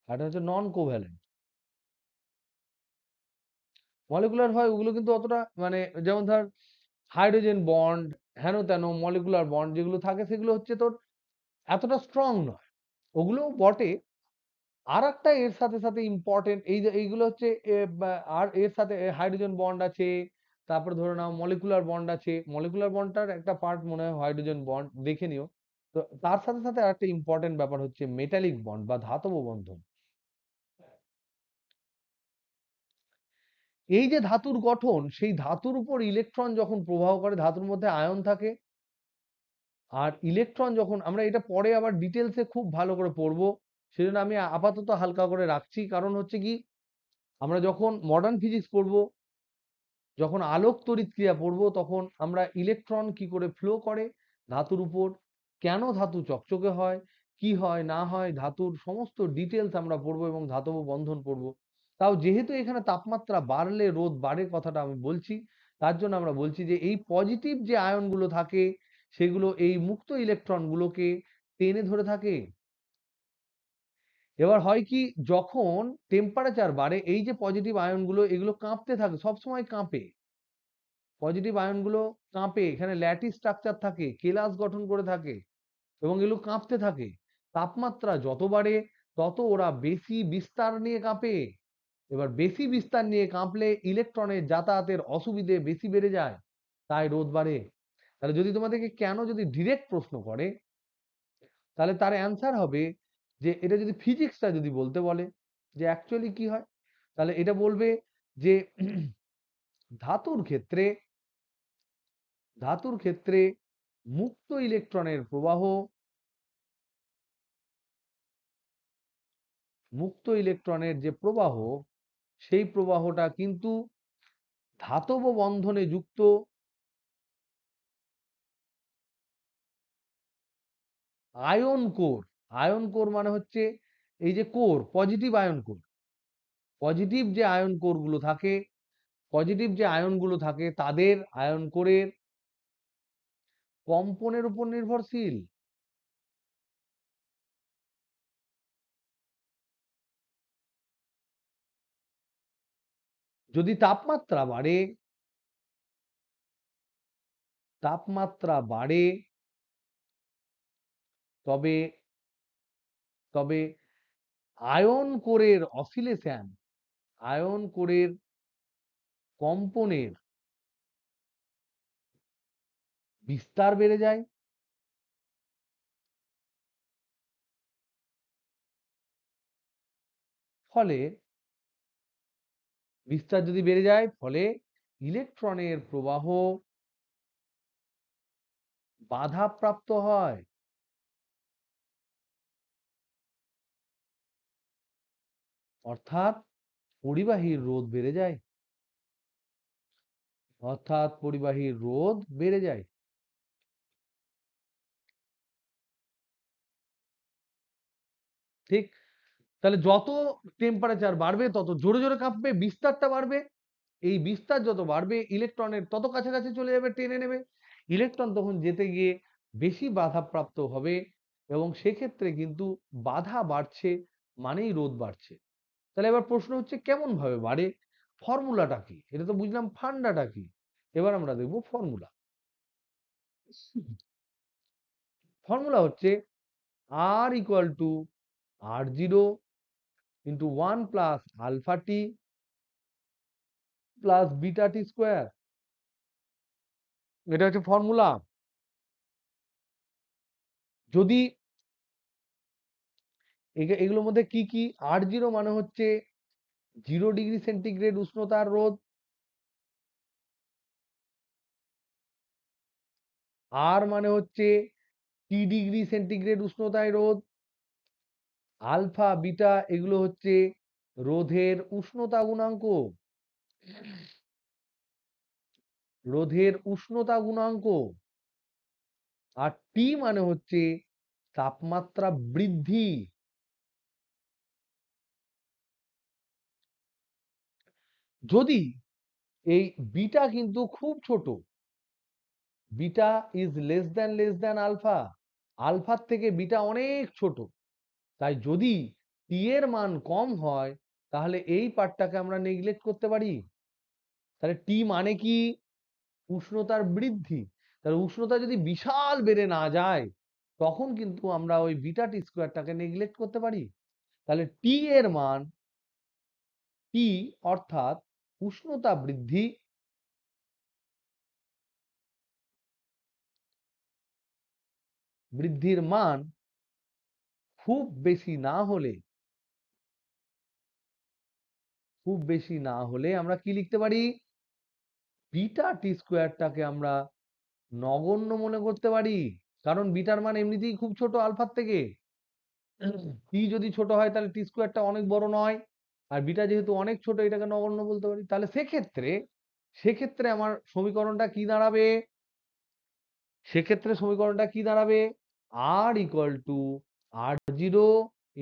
আর একটা হচ্ছে নন কোভ্যালেন্ট। মলিকুলার হয় ওগুলো কিন্তু অতটা মানে, যেমন ধর হাইড্রোজেন বন্ড, হেন তেন মলিকুলার বন্ড যেগুলো থাকে সেগুলো হচ্ছে তোর এতটা স্ট্রং নয়, ওগুলো বটে। আর একটা এর সাথে সাথে ইম্পর্টেন্ট এই যে এইগুলো হচ্ছে আর এর সাথে হাইড্রোজেন বন্ড আছে, তারপরে ধরে নাও মলিকুলার বন্ড আছে, মলিকুলার বন্ডটার একটা পার্ট মনে হয় হাইড্রোজেন বন্ড, দেখে নিও। তো তার সাথে সাথে আরেকটা ইম্পর্টেন্ট ব্যাপার হচ্ছে মেটালিক বন্ড বা ধাতব বন্ধন। এই যে ধাতুর গঠন, সেই ধাতুর উপর ইলেকট্রন যখন প্রবাহ করে, ধাতুর মধ্যে আয়ন থাকে, আর ইলেকট্রন যখন আমরা এটা পরে আবার ডিটেলসে খুব ভালো করে পড়বো, সেজন্য আমি আপাতত হালকা করে রাখছি। কারণ হচ্ছে কি, আমরা যখন মডার্ন ফিজিক্স পড়বো, যখন আলোক তড়িৎ ক্রিয়া পড়বো, তখন আমরা ইলেকট্রন কি করে ফ্লো করে ধাতুর উপর, কেন ধাতু চকচকে হয়, কি হয় না হয়, ধাতুর সমস্ত ডিটেলস আমরা পড়বো এবং ধাতব বন্ধন পড়বো। তাও যেহেতু এখানে তাপমাত্রা বাড়লে রোধ বাড়ে কথাটা আমি বলছি, তার জন্য আমরা বলছি যে এই পজিটিভ যে আয়নগুলো থাকে সেগুলো এই মুক্ত ইলেকট্রন গুলোকে টেনে ধরে থাকে। এবার হয় কি, যখন টেম্পারেচার বাড়ে, এই যে পজিটিভ আয়নগুলো এগুলো কাঁপতে থাকে, সবসময় কাঁপে, পজিটিভ আয়নগুলো কাঁপে, এখানে ল্যাটিস স্ট্রাকচার থাকে, কেলাস গঠন করে থাকে এবং এগুলো কাঁপতে থাকে। তাপমাত্রা যত বাড়ে তত ওরা বেশি বিস্তার নিয়ে কাঁপে। এবার বেশি বিস্তার নিয়ে কাঁপলে ইলেকট্রনের যাতায়াতের অসুবিধে বেশি বেড়ে যায়, তাই রোধ বাড়ে। তাহলে যদি তোমাদেরকে কেন যদি ডিরেক্ট প্রশ্ন করে, তাহলে তার অ্যান্সার হবে যে এটা যদি ফিজিক্সটা যদি বলতে বলে যে অ্যাকচুয়ালি কি হয়, তাহলে এটা বলবে যে ধাতুর ক্ষেত্রে ধাতুর ক্ষেত্রে মুক্ত ইলেকট্রনের প্রবাহ, মুক্ত ইলেকট্রনের যে প্রবাহ, সেই প্রবাহটা কিন্তু ধাতব বন্ধনে যুক্ত আয়ন কোর। আয়ন কোর মানে হচ্ছে এই যে core, positive ion core, positive যে আয়ন কোর গুলো থাকে, পজিটিভ যে আয়ন গুলো থাকে তাদের আয়ন কোরের কম্পনের উপর নির্ভরশীল। যদি তাপমাত্রা বাড়ে, তাপমাত্রা বাড়ে তবে তবে আয়ন কোরের অসিলেশন, আয়ন কোরের কম্পনের বিস্তার বেড়ে যায়। ফলে বিস্তার যদি বেড়ে যায়, ফলে ইলেকট্রনের প্রবাহ বাধাপ্রাপ্ত হয়, অর্থাৎ পরিবাহীর রোধ বেড়ে যায়, অর্থাৎ পরিবাহীর রোধ বেড়ে যায়। ঠিক। তাহলে যত টেম্পারেচার বাড়বে তত জোরে জোরে কাঁপবে, বিস্তারটা বাড়বে, এই বিস্তার যত বাড়বে ইলেকট্রনের তত কাছাকাছি চলে যাবে, টেনে নেবে। ইলেকট্রন তখন যেতে গিয়ে বেশি বাধাপ্রাপ্ত হবে এবং সেক্ষেত্রে কিন্তু বাধা বাড়ছে মানেই রোধ বাড়ছে। তাহলে এবার প্রশ্ন হচ্ছে কেমন ভাবে বাড়ে, ফর্মুলাটা কি, এটা তো বুঝলাম, ফান্ডাটা কি। এবার আমরা দেখব ফর্মুলা। ফর্মুলা হচ্ছে r equal to r0 into 1 plus alpha T plus beta T square. এটা হচ্ছে ফর্মুলা। যদি এগুলোর মধ্যে কি কি, r0 মানে হচ্ছে 0 ডিগ্রি সেন্টিগ্রেড উষ্ণতার রোধ, আর মানে হচ্ছে T ডিগ্রি সেন্টিগ্রেড উষ্ণতায় রোধ, আলফা বিটা এগুলো হচ্ছে রোধের উষ্ণতা গুণাঙ্ক, রোধের উষ্ণতা গুণাঙ্ক, আর টি মানে হচ্ছে তাপমাত্রা বৃদ্ধি। যদি এই বিটা কিন্তু খুব ছোট, beta is less than alpha, আলফার থেকে বিটা অনেক ছোট, তাই যদি টি এর মান কম হয় তাহলে এই পার্টটাকে আমরা নেগলেক্ট করতে পারি। তাহলে টি মানে কি? উষ্ণতার বৃদ্ধি। তাহলে উষ্ণতা যদি বিশাল বেড়ে না যায় তখন কিন্তু আমরা ওই বিটা টি স্কোয়ারটাকে নেগলেক্ট করতে পারি। তাহলে টি এর মান, টি অর্থাৎ উষ্ণতা বৃদ্ধি, বৃদ্ধির মান খুব বেশি না হলে, খুব বেশি না হলে আমরা কি লিখতে পারি? বিটা টি স্কোয়ারটাকে আমরা নগণ্য মনে করতে পারি, কারণ বিটার মান এমনিতেই খুব ছোট আলফার থেকে। টি যদি ছোট হয় তাহলে টি স্কোয়ারটা অনেক বড় নয়, আর বিটা যেহেতু অনেক ছোট এটাকে নগণ্য বলতে পারি। তাহলে সেক্ষেত্রে, সেক্ষেত্রে আমার সমীকরণটা কি দাঁড়াবে? সেক্ষেত্রে সমীকরণটা কি দাঁড়াবে? R equal to r0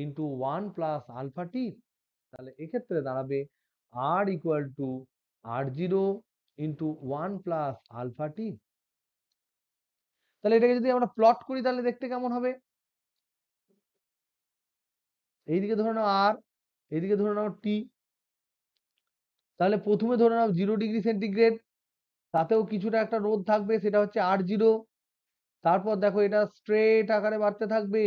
into 1 plus alpha t. তাহলে এক্ষেত্রে দাঁড়াবে R equal to r0 into 1 plus alpha t. তাহলে এটাকে যদি আমরা প্লট করি তাহলে দেখতে কেমন হবে? এইদিকে ধরে নাও আর, এইদিকে ধরে নাও টি। তাহলে প্রথমে ধরে নাও 0 ডিগ্রি সেন্টিগ্রেড, তাতেও কিছুটা একটা রোধ থাকবে, সেটা হচ্ছে r0। তারপর দেখো এটা স্ট্রেট আকারে বাড়তে থাকবে,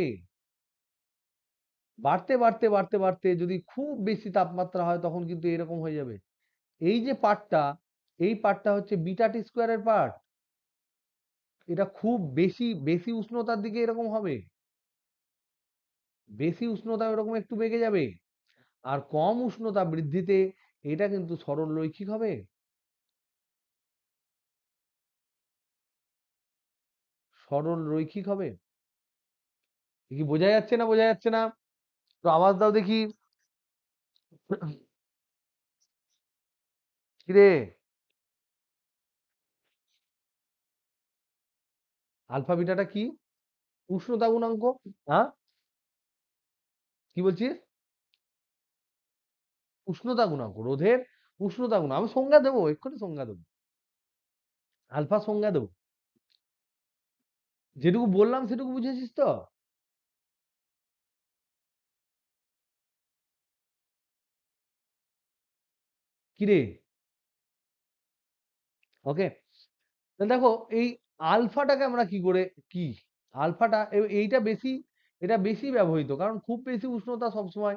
বাড়তে বাড়তে বাড়তে বাড়তে যদি খুব বেশি তাপমাত্রা হয় তখন কিন্তু এরকম হয়ে যাবে। এই যে পার্টটা, এই পার্টটা হচ্ছে বিটা টি স্কোয়ারের পার্ট। এটা খুব বেশি বেশি উষ্ণতার দিকে এরকম হবে, বেশি উষ্ণতা এরকম একটু বেড়ে যাবে, আর কম উষ্ণতা বৃদ্ধিতে এটা কিন্তু সরল রৈখিক হবে। সরল রৈখিক হবে। কি বোঝা যাচ্ছে না? বোঝা যাচ্ছে না? তো আওয়াজ দাও দেখি। কিরে, আলফা বিটাটা কি? উষ্ণতা গুণাঙ্ক। হ্যাঁ, কি বলছিস? উষ্ণতা গুণাঙ্ক, রোধের উষ্ণতা গুণ। আমি সংজ্ঞা দেবো, এক্ষুনি সংজ্ঞা দেবো, আলফা সংজ্ঞা দেবো। যেটুকু বললাম সেটুকু বুঝেছিস তো? কিরে, ওকে। তাহলে দেখো এই আলফাটাকে আমরা কি করে, কি আলফাটা এইটা বেশি, এটা বেশি ব্যবহৃত, কারণ খুব বেশি উষ্ণতা সবসময়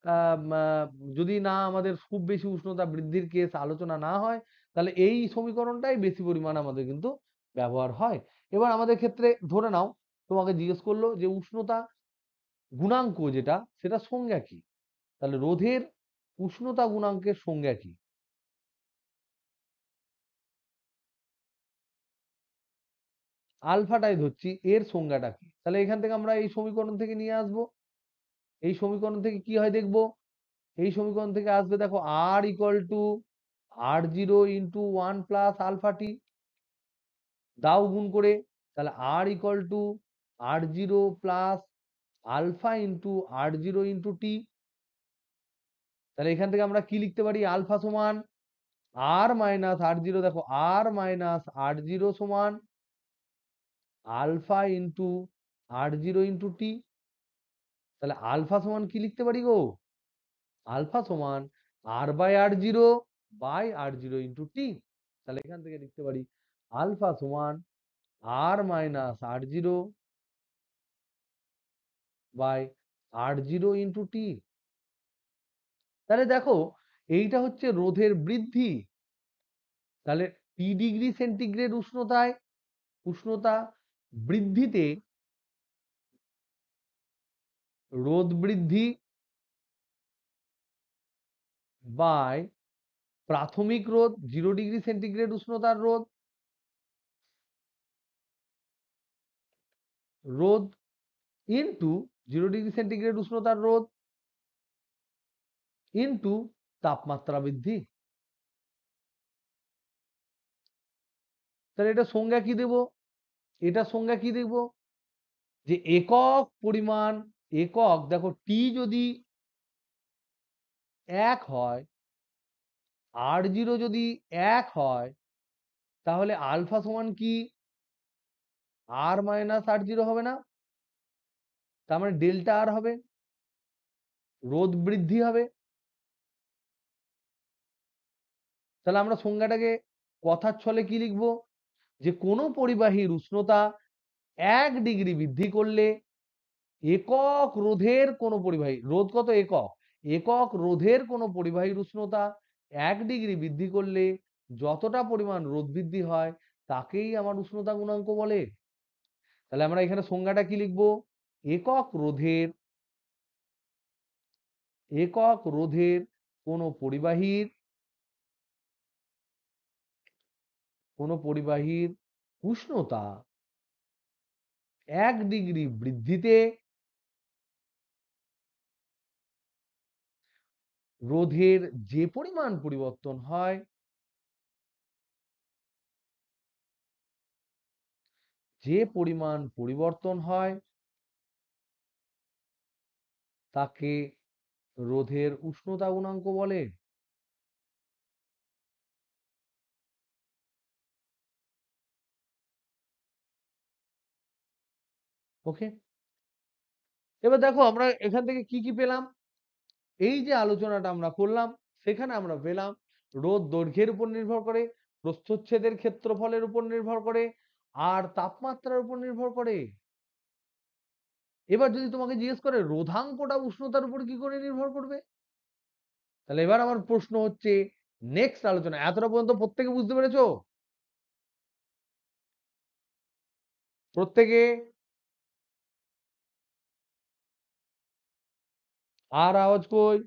আহ, আহ, যদি না আমাদের খুব বেশি উষ্ণতা বৃদ্ধির কেস আলোচনা না হয় তাহলে এই সমীকরণটাই বেশি পরিমাণ আমাদের কিন্তু ব্যবহার হয়। এবার আমাদের ক্ষেত্রে ধরে নাও তোমাকে জিজ্ঞেস করলো যে উষ্ণতা গুণাঙ্ক যেটা, সেটা সংজ্ঞা কি? তাহলে রোধের উষ্ণতা গুণাঙ্কের সংজ্ঞা কি? আলফাটাই ধরছি, এর সংজ্ঞাটা কি? তাহলে এখান থেকে আমরা এই সমীকরণ থেকে নিয়ে আসবো। এই সমীকরণ থেকে কি হয় দেখবো। এই সমীকরণ থেকে আসবে দেখো R equal to r0 into 1 plus alpha t, দাও গুণ করে। তাহলে R equal to r0 plus alpha into r0 into টি। তাহলে এখান থেকে আমরা কি লিখতে পারি? আলফা সমান আর মাইনাস r0, দেখো আর মাইনাস r0 সমান আলফা ইন্টু r0 ইন্টু টি। তাহলে আলফা সমান কি লিখতে পারি গো? আলফা সমান r/r0 ইন্টু টি। তাহলে এখান থেকে লিখতে পারি আলফা সমান r minus r0 by R0 into টি। তাহলে দেখো এইটা হচ্ছে রোধের বৃদ্ধি। তাহলে টি ডিগ্রি সেন্টিগ্রেড উষ্ণতা বৃদ্ধিতে রোধ বৃদ্ধি বাই প্রাথমিক রোধ 0 ডিগ্রি সেন্টিগ্রেড উষ্ণতার রোধ ইন্টু 0 ডিগ্রি সেন্টিগ্রেড উষ্ণতার রোধ ইন্টু তাপমাত্রা বৃদ্ধি। তাহলে এটা সংজ্ঞা কি দেব? এটা সংজ্ঞা কি দেব? যে একক পরিমাণ, একক দেখো টি যদি 1 হয়, R0 যদি 1 হয়, তাহলে আলফা সমান কি R মাইনাস R0 হবে না? তার মানে ডেল্টা আর হবে, রোধ বৃদ্ধি হবে। তাহলে আমরা সংজ্ঞাটাকে কথার ছলে কি লিখবো? যে কোনো পরিবাহীর উষ্ণতা 1 ডিগ্রি বৃদ্ধি করলে একক রোধের কোনো পরিবাহী, রোধ কত? একক, একক রোধের কোনো পরিবাহীর উষ্ণতা 1 ডিগ্রি বৃদ্ধি করলে যতটা পরিমাণ রোধ বৃদ্ধি হয় তাকেই আমার উষ্ণতা গুণাঙ্ক বলে। তাহলে আমরা এখানে সংজ্ঞাটা কি লিখবো? একক রোধের, একক রোধের কোনো পরিবাহীর উষ্ণতা 1 ডিগ্রি বৃদ্ধিতে রোধের যে পরিমাণ পরিবর্তন হয়, যে পরিমাণ পরিবর্তন হয় তাকে রোধের উষ্ণতা গুণাঙ্ক বলে। ওকে, এবার দেখো আমরা এখান থেকে কি কি পেলাম? এই যে আলোচনাটা আমরা করলাম সেখানে আমরা পেলাম রোধ দৈর্ঘ্যের উপর নির্ভর করে, প্রস্থচ্ছেদের ক্ষেত্রফলের উপর নির্ভর করে, আর তাপমাত্রার উপর নির্ভর করে। এবার যদি তোমাকে জিজ্ঞেস করে রোধাঙ্কটা উষ্ণতার উপর কি করে নির্ভর করবে, তাহলে এবার আমার প্রশ্ন হচ্ছে নেক্সট আলোচনা। এতটা পর্যন্ত প্রত্যেকে বুঝতে পেরেছো? প্রত্যেকে? আর আওয়াজ কই?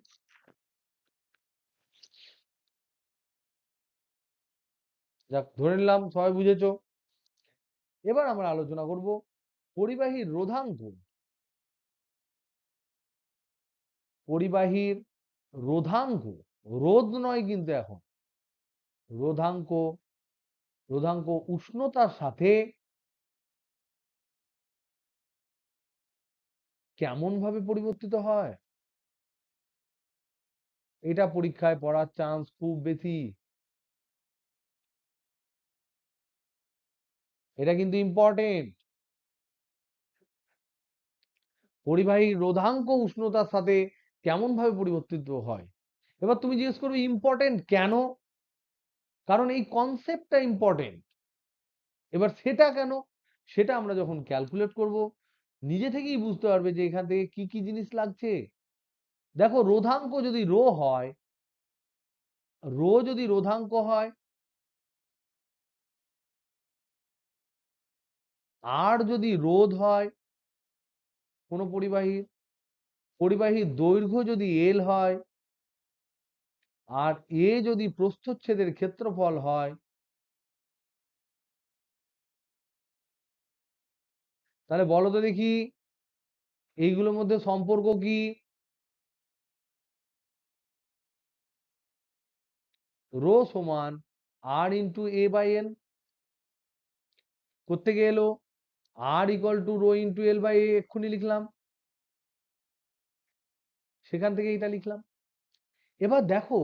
যাক, ধরে নিলাম সবাই বুঝেছো। এবার আমরা আলোচনা করব পরিবাহীর রোধাঙ্ক। পরিবাহীর রোধাঙ্ক, রোধ নয় কিন্তু এখন, রোধাঙ্ক, রোধাঙ্ক উষ্ণতার সাথে কেমন ভাবে পরিবর্তিত হয়, এটা পরীক্ষায় পড়ার চান্স খুব বেশি। এটা কিন্তু ইম্পর্টেন্ট। পরিবাহীর রোধাঙ্ক উষ্ণতার সাথে কেমন ভাবে পরিবর্তিত হয়। এবার তুমি জিজ্ঞেস করবে ইম্পর্টেন্ট কেন? কারণ এই কনসেপ্টটা ইম্পর্টেন্ট। এবার সেটা কেন, সেটা আমরা যখন ক্যালকুলেট করব নিজে থেকেই বুঝতে পারবে যে এখান থেকে কি কি জিনিস লাগছে। দেখো রোধাঙ্ক যদি রো হয়, রো যদি রোধাঙ্ক হয়, আর যদি রোধ হয় কোন পরিবাহীর, পরিবাহীর দৈর্ঘ্য যদি এল হয়, আর এ যদি প্রস্থচ্ছেদের ক্ষেত্রফল হয়, তাহলে বলো তো দেখি এইগুলোর মধ্যে সম্পর্ক কি? রো সমান R into A by n. কোত্থেকে এলো? R equal to rho into L by A, এক্ষুনি লিখলাম, সেখান থেকে এটা লিখলাম। এবার দেখো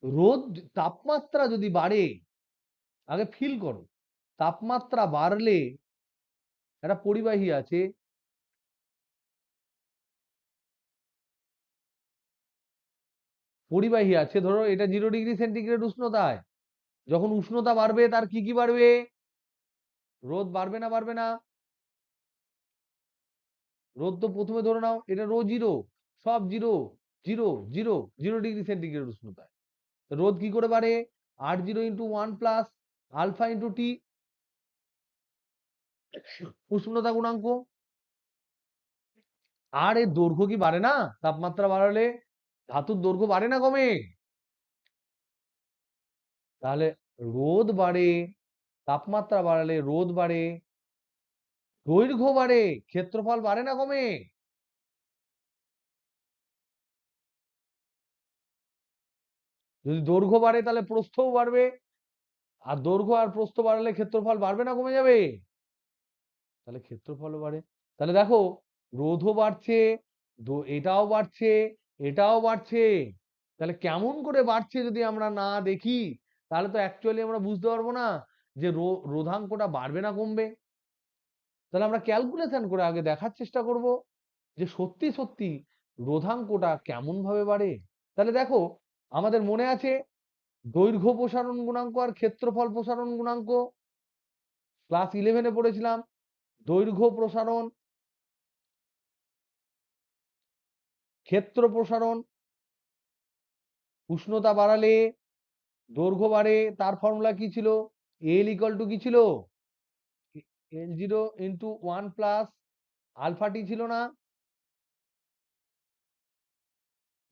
রোদ, তাপমাত্রা যদি বাড়ে, আগে ফিল করো, তাপমাত্রা বাড়লে একটা পরিবাহী আছে, পরিবাহী আছে ধরো এটা 0 ডিগ্রি সেন্টিগ্রেড উষ্ণতায়, যখন উষ্ণতা বাড়বে তার কি কি বাড়বে? রোধ বাড়বে না বাড়বে না? রোদ তো প্রথমে ধরে নাও এটা রো জিরো, সব zero, zero zero, 0 degree centigrade উষ্ণতায়। রোদ কি করে বাড়ে? R0 × 1 + α × T উষ্ণতা গুণাঙ্ক। আর এর দৈর্ঘ্য কি বাড়ে না? তাপমাত্রা বাড়ালে ধাতুর দৈর্ঘ্য বাড়ে না কমে? তাহলে রোদ বাড়ে, তাপমাত্রা বাড়ালে রোদ বাড়ে, দৈর্ঘ্য বাড়ে, ক্ষেত্রফল বাড়ে না কমে? যদি দৈর্ঘ্য বাড়ে তাহলে প্রস্থও বাড়বে, আর দৈর্ঘ্য আর প্রস্থ বাড়ালে ক্ষেত্রফল বাড়বে না কমে যাবে? তাহলে ক্ষেত্রফলও বাড়ে। তাহলে দেখো রোধও বাড়ছে, এটাও বাড়ছে, এটাও বাড়ছে। তাহলে কেমন করে বাড়ছে যদি আমরা না দেখি, তাহলে তো অ্যাকচুয়ালি আমরা বুঝতে পারবো না যে রোধাঙ্কটা বাড়বে না কমবে। তাহলে আমরা ক্যালকুলেশন করে আগে দেখার চেষ্টা করব যে সত্যি সত্যি রোধাঙ্কটা কেমন ভাবে বাড়ে। তাহলে দেখো আমাদের মনে আছে দৈর্ঘ্য প্রসারণ গুণাঙ্ক আর ক্ষেত্রফল প্রসারণ গুণাঙ্ক ক্লাস 11-এ পড়েছিলাম। দৈর্ঘ্য প্রসারণ, ক্ষেত্র প্রসারণ, উষ্ণতা বাড়ালে দৈর্ঘ্য বাড়ে, তার ফর্মুলা কি ছিল? এল ইকুয়াল টু কি ছিল? L0 × 1 + α T ছিল না?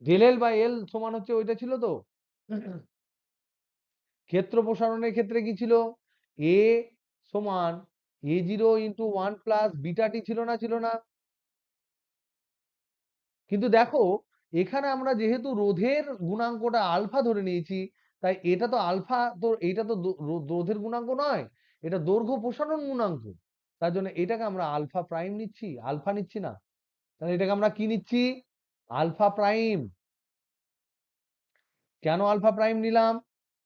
ΔL/L সমান হচ্ছে ওইটা ছিল তো। ক্ষেত্র প্রসারণের ক্ষেত্রে কি ছিল? এ সমান A0 × 1 + βT ছিল না? ছিল না? কিন্তু দেখো এখানে আমরা যেহেতু রোধের গুণাঙ্কটা আলফা ধরে নিয়েছি, তাই এটা তো আলফা, তো এটা তো রোধের গুণাঙ্ক নয়, এটা দৈর্ঘ্য প্রসারণ গুণাঙ্ক। তার জন্য এটাকে আমরা আলফা প্রাইম নিচ্ছি, আলফা নিচ্ছি না। তাহলে এটাকে আমরা কি নিচ্ছি? Alpha prime. কেন আলফা প্রাইম নিলাম?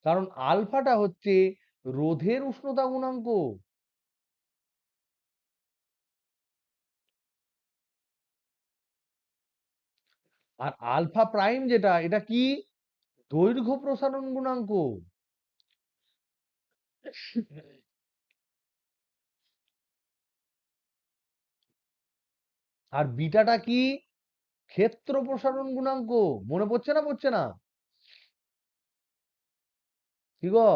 কারণ আলফাটা হচ্ছে রোধের উষ্ণতা গুণাঙ্ক, আর আলফা প্রাইম যেটা, এটা কি? দৈর্ঘ্য প্রসারণ গুণাঙ্ক। আর বিটাটা কি? ক্ষেত্র প্রসারণ গুণাঙ্ক। মনে পড়ছে না? পড়ছে না? কি গো?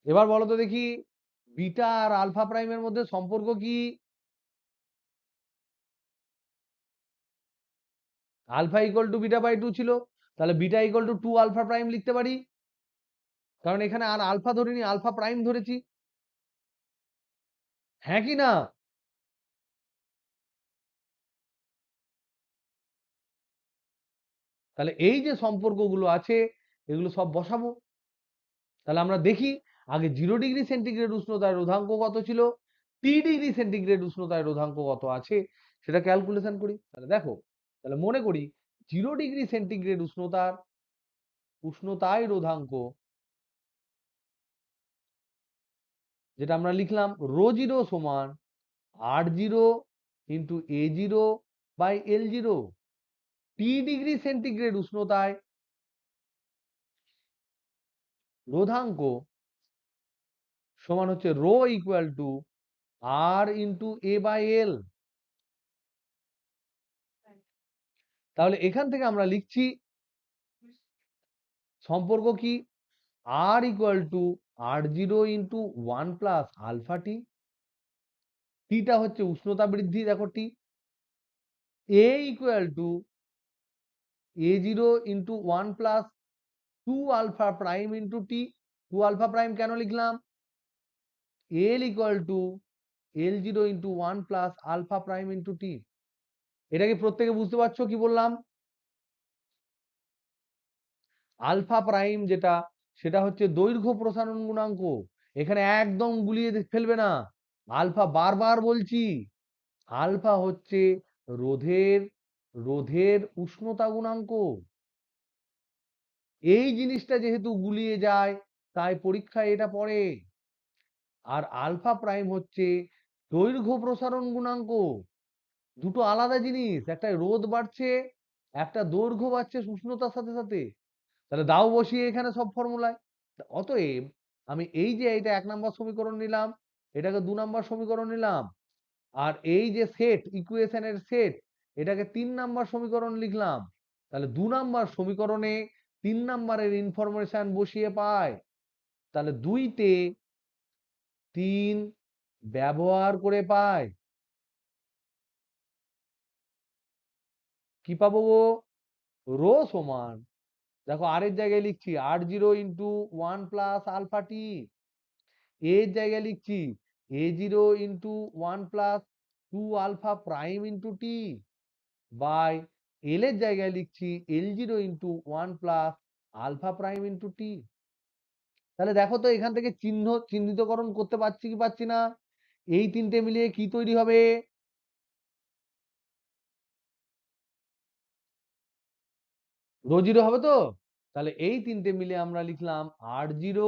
এবার বলো তো দেখি, বিটা আর আলফা প্রাইমের মধ্যে সম্পর্ক কি? আলফা ইকুয়াল টু β/2 ছিল, তাহলে beta equal to 2 alpha prime লিখতে পারি, কারণ এখানে আর আলফা ধরিনি, আলফা প্রাইম ধরেছি। হ্যাঁ কি না? তাহলে এই যে সম্পর্কগুলো আছে এগুলো সব বসাবো। তাহলে আমরা দেখি আগে 0 ডিগ্রি সেন্টিগ্রেড উষ্ণতায় রোধাঙ্ক কত ছিল, T ডিগ্রি সেন্টিগ্রেড উষ্ণতায় রোধাঙ্ক কত আছে, সেটা ক্যালকুলেশন করি। তাহলে দেখো, তাহলে মনে করি 0 ডিগ্রি সেন্টিগ্রেড উষ্ণতায় রোধাঙ্ক, যেটা আমরা লিখলাম ρ0 সমান R0 × A0/L0। T degree centigrade উষ্ণতায় রোধাঙ্ক সমান হচ্ছে ρ ইকুয়াল টু R × A/L। তাহলে এখান থেকে আমরা লিখছি সম্পর্ক কি? R equal to R0 × 1 + α T। টিটা হচ্ছে উষ্ণতা বৃদ্ধি, দেখো t. A equal to A0 × 1 + 2 alpha prime into t. 2 alpha prime কেন লিখলাম? L equal to L0 × 1 + alpha prime into t. এটা কি প্রত্যেকে বুঝতে পারছো কি বললাম? আলফা প্রাইম যেটা, সেটা হচ্ছে দৈর্ঘ্য প্রসারণ গুণাঙ্ক। এখানে একদম গুলিয়ে ফেলবে না, আলফা বারবার বলছি। আলফা হচ্ছে রোধের রোধের উষ্ণতা গুণাঙ্ক। এই জিনিসটা যেহেতু গুলিয়ে যায়, তাই পরীক্ষায় এটা পড়ে। আর আলফা প্রাইম হচ্ছে দৈর্ঘ্য প্রসারণ গুণাঙ্ক। দুটো আলাদা জিনিস, একটা রোধ বাড়ছে, একটা দৈর্ঘ্য বাড়ছে উষ্ণতার সাথে সাথে। তাহলে দাও বসিয়ে এখানে সব ফর্মুলায়। অতএব আমি এই যে এটা 1 নম্বর সমীকরণ নিলাম, এটাকে 2 নম্বর সমীকরণ নিলাম, আর এই যে সেট, ইকুয়েশনের সেট, এটাকে 3 নাম্বার সমীকরণ লিখলাম। তাহলে 2 নাম্বার সমীকরণে 3 নাম্বারের ইনফরমেশন বসিয়ে পায়। তাহলে 2 তে 3 ব্যবহার করে পায়। কি পাবো গো? রো সমান, দেখো আর এর জায়গায় লিখছি r0 × 1 + α t, এর জায়গায় লিখছি a0 × 1 + 2 α' বাই এল এর জায়গায় লিখছি l0 × 1 + α'। তাহলে দেখো তো এখান থেকে চিহ্নিতকরণ করতে পারছি কি পাচ্ছি না? এই 3টে মিলিয়ে কি তৈরি হবে? রো জিরো হবে তো? তাহলে এই 3টে মিলে আমরা লিখলাম r0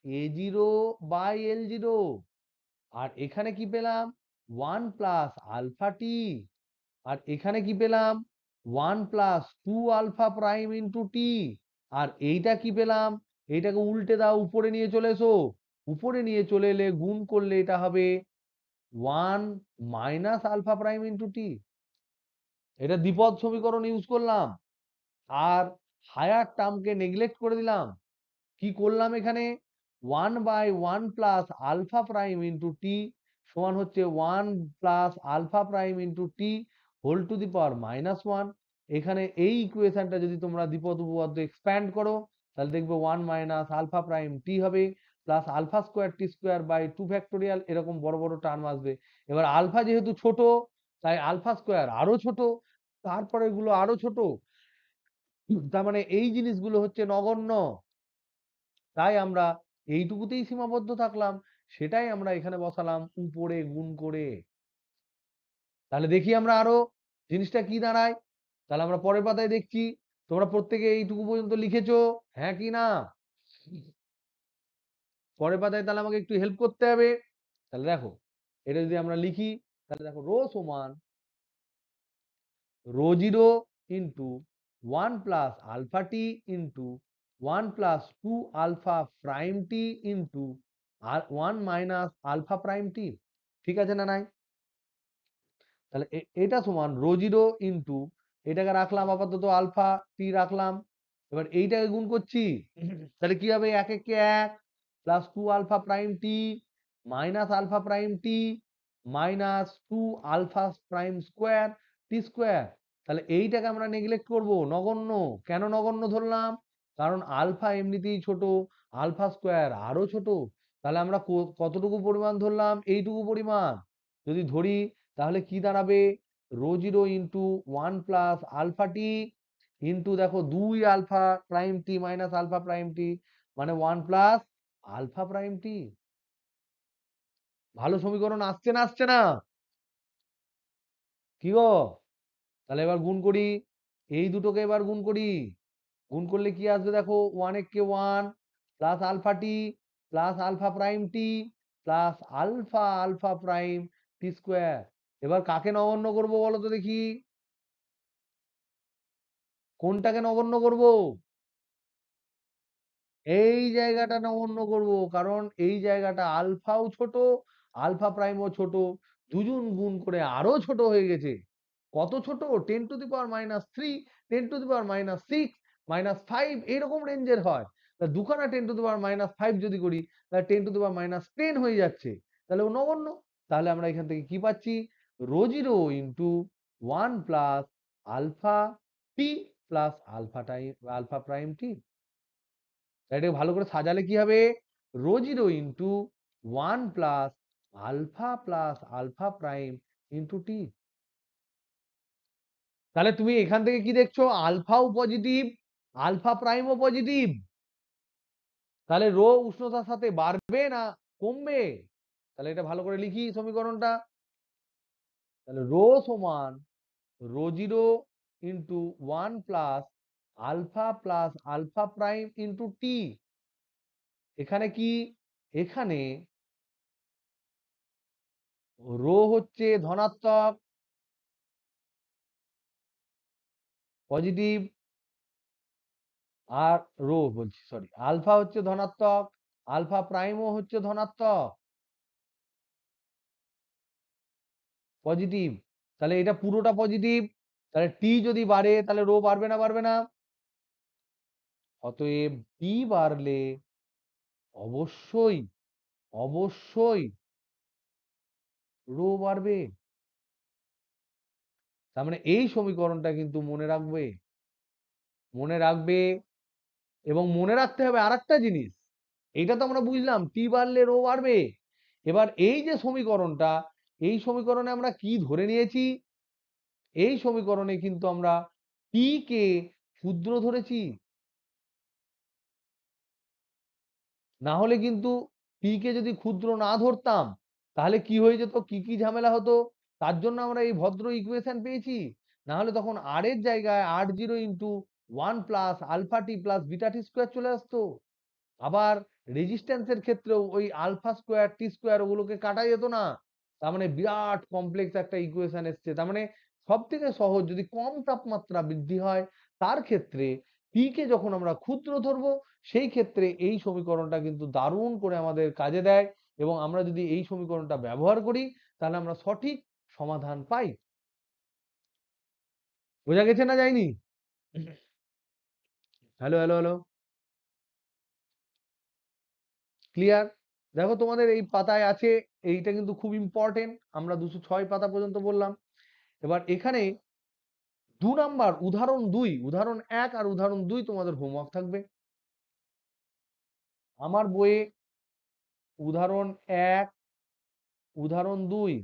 a0 বাই l0। আর এখানে কি পেলাম? 1 + α t। আর এখানে কি পেলাম? 1 + 2 α' t। আর এইটা কি পেলাম? এইটাকে উল্টে দাও, উপরে নিয়ে চলে এসো। উপরে নিয়ে চলে এলে গুণ করলে এটা হবে 1 - α'(t)। এটা দ্বিপদ সমীকরণ ইউজ করলাম। আর হায়ার টার্মকে নেগলেক্ট করে দিলাম। কি করলাম এখানে? 1/1 + α'(t) সমান হচ্ছে 1 + α'(t) whole to the power -1। এখানে এই ইকুয়েশনটা যদি তোমরা দ্বিপদ উপপাদ্য এক্সপ্যান্ড করো, তাহলে দেখবে 1 - α'(t) হবে প্লাস α²t²/2 এরকম বড় বড় টার্ম আসবে। এবার আলফা যেহেতু ছোট, তাই α² আরো ছোট, তারপরে এগুলো আরো ছোট। তার মানে এই জিনিসগুলো হচ্ছে নগণ্য। তাই আমরা এইটুকুতেই সীমাবদ্ধ থাকলাম। সেটাই আমরা এখানে বসালাম উপরে গুণ করে। তাহলে দেখি আমরা আরো জিনিসটা কি দাঁড়ায়। তাহলে আমরা পরের পাতায় দেখছি। তোমরা প্রত্যেকে এইটুকু পর্যন্ত লিখেছো, হ্যাঁ কি না? পরের পাতায় তাহলে আমাকে একটু হেল্প করতে হবে। তাহলে দেখো, এটা যদি আমরা লিখি, তাহলে দেখো রো সমান ρ0 × 1 + α t × 1 + 2 α'(t) × 1 - α'(t)। ঠিক আছে না নাই? তাহলে এটা সমান ρ0 ইন্টু, এটাকে রাখলাম আপাতত আলফা টি রাখলাম। এবার এইটাকে গুণ করছি, তাহলে কি হবে? 1 × 1 plus 2 α'(t) minus α'(t) minus 2 α' t²। তাহলে এইটাকে আমরা নেগলেক্ট করব, নগণ্য। কেন নগণ্য ধরলাম? কারণ আলফা এমনিতেই ছোট, α² আরো ছোট। তাহলে আমরা কতটুকু পরিমাণ ধরলাম? এইটুকু পরিমাণ যদি ধরি, তাহলে কি দাঁড়াবে? ρ0 × 1 + α t ইন্টু দেখো 2 α'(t মাইনাস α'(t) মানে 1 + α'(t। ভালো সমীকরণ আসছে না আসছে না? কি গো? তাহলে এবার গুণ করি, এই দুটোকে এবার গুণ করি। গুণ করলে কি আসবে দেখো? 1 × 1 plus α t plus α'(t) plus α'(t²। এবার কাকে নগণ্য করব বলো তো দেখি? কোনটাকে নগণ্য করব? এই জায়গাটা নগণ্য করব, কারণ এই জায়গাটা আলফাও ছোট, আলফা প্রাইমও ছোট, দুজন গুণ করে আরো ছোট হয়ে গেছে। কত ছোট? 10⁻³ 10⁻⁶ -5 এইরকম রেঞ্জের হয়। তা দুখানা 10⁻⁵ যদি করি, তাহলে 10⁻10 হয়ে যাচ্ছে। তাহলে ও নগণ্য। তাহলে আমরা এখান থেকে কি পাচ্ছি? ρ0 × 1 + α t প্লাস α'(t)। এটাকে ভালো করে সাজালে কি হবে? ρ0 × 1 + α+α'(t)। তাহলে তুমি এখান থেকে কি দেখছো? আলফাও পজিটিভ, আলফা প্রাইমও পজিটিভ। তাহলে রো উষ্ণতার সাথে বাড়বে না কমবে? তাহলে এটা ভালো করে লিখি সমীকরণটা। তাহলে রো সমান ρ0 × 1 + α+α'(t)। এখানে কি? এখানে রো হচ্ছে ধনাত্মক, পজিটিভ, আর রো বলছি, সরি, আলফা হচ্ছে ধনাত্মক, আলফা প্রাইমও হচ্ছে ধনাত্মক। পজিটিভ। তাহলে এটা পুরোটা পজিটিভ, তাহলে টি যদি বাড়ে তাহলে রো বাড়বে না বাড়বে না? অতএব টি বাড়লে অবশ্যই অবশ্যই রো বাড়বে। তার মানে এই সমীকরণটা কিন্তু মনে রাখবে, মনে রাখবে। এবং মনে রাখতে হবে আরেকটা জিনিস, এইটা তো আমরা বুঝলাম টি বাড়লে রো বাড়বে। এবার এই যে সমীকরণটা, এই সমীকরণে আমরা কি ধরে নিয়েছি? এই সমীকরণে কিন্তু আমরা টি কে ক্ষুদ্র ধরেছি। না হলে কিন্তু টি কে যদি ক্ষুদ্র না ধরতাম তাহলে কি হয়ে যেত, কি কি ঝামেলা হতো। তার জন্য আমরা এই ভদ্র ইকুয়েশন পেয়েছি। না হলে তখন আর এর জায়গায় r0 into 1 plus alpha T plus beta T square চলে আসতো। আবার রেজিস্ট্যান্সের ক্ষেত্রেও ওই আলফা স্কোয়ার টি স্কোয়ার ওগুলোকে কাটা যেত না। তার মানে বিরাট কমপ্লেক্স একটা ইকুয়েশন এসছে। তার মানে সব থেকে সহজ, যদি কম তাপমাত্রা বৃদ্ধি হয় তার ক্ষেত্রে টি কে যখন আমরা ক্ষুদ্র ধরবো, সেই ক্ষেত্রে এই সমীকরণটা কিন্তু দারুণ করে আমাদের কাজে দেয়। এবং আমরা যদি এই সমীকরণটা ব্যবহার করি তাহলে আমরা সঠিক সমাধান পাই। বোঝা গেছে না যায়নি? Hello hello hello, clear? দেখো তোমাদের এই পাতায় আছে, এইটা কিন্তু খুব ইম্পর্টেন্ট। আমরা 206 পাতা পর্যন্ত বললাম। এবার এখানে 2 নাম্বার উদাহরণ 2, উদাহরণ 1 আর উদাহরণ 2 তোমাদের হোমওয়ার্ক থাকবে। আমার বইয়ে উদাহরণ 1, উদাহরণ 2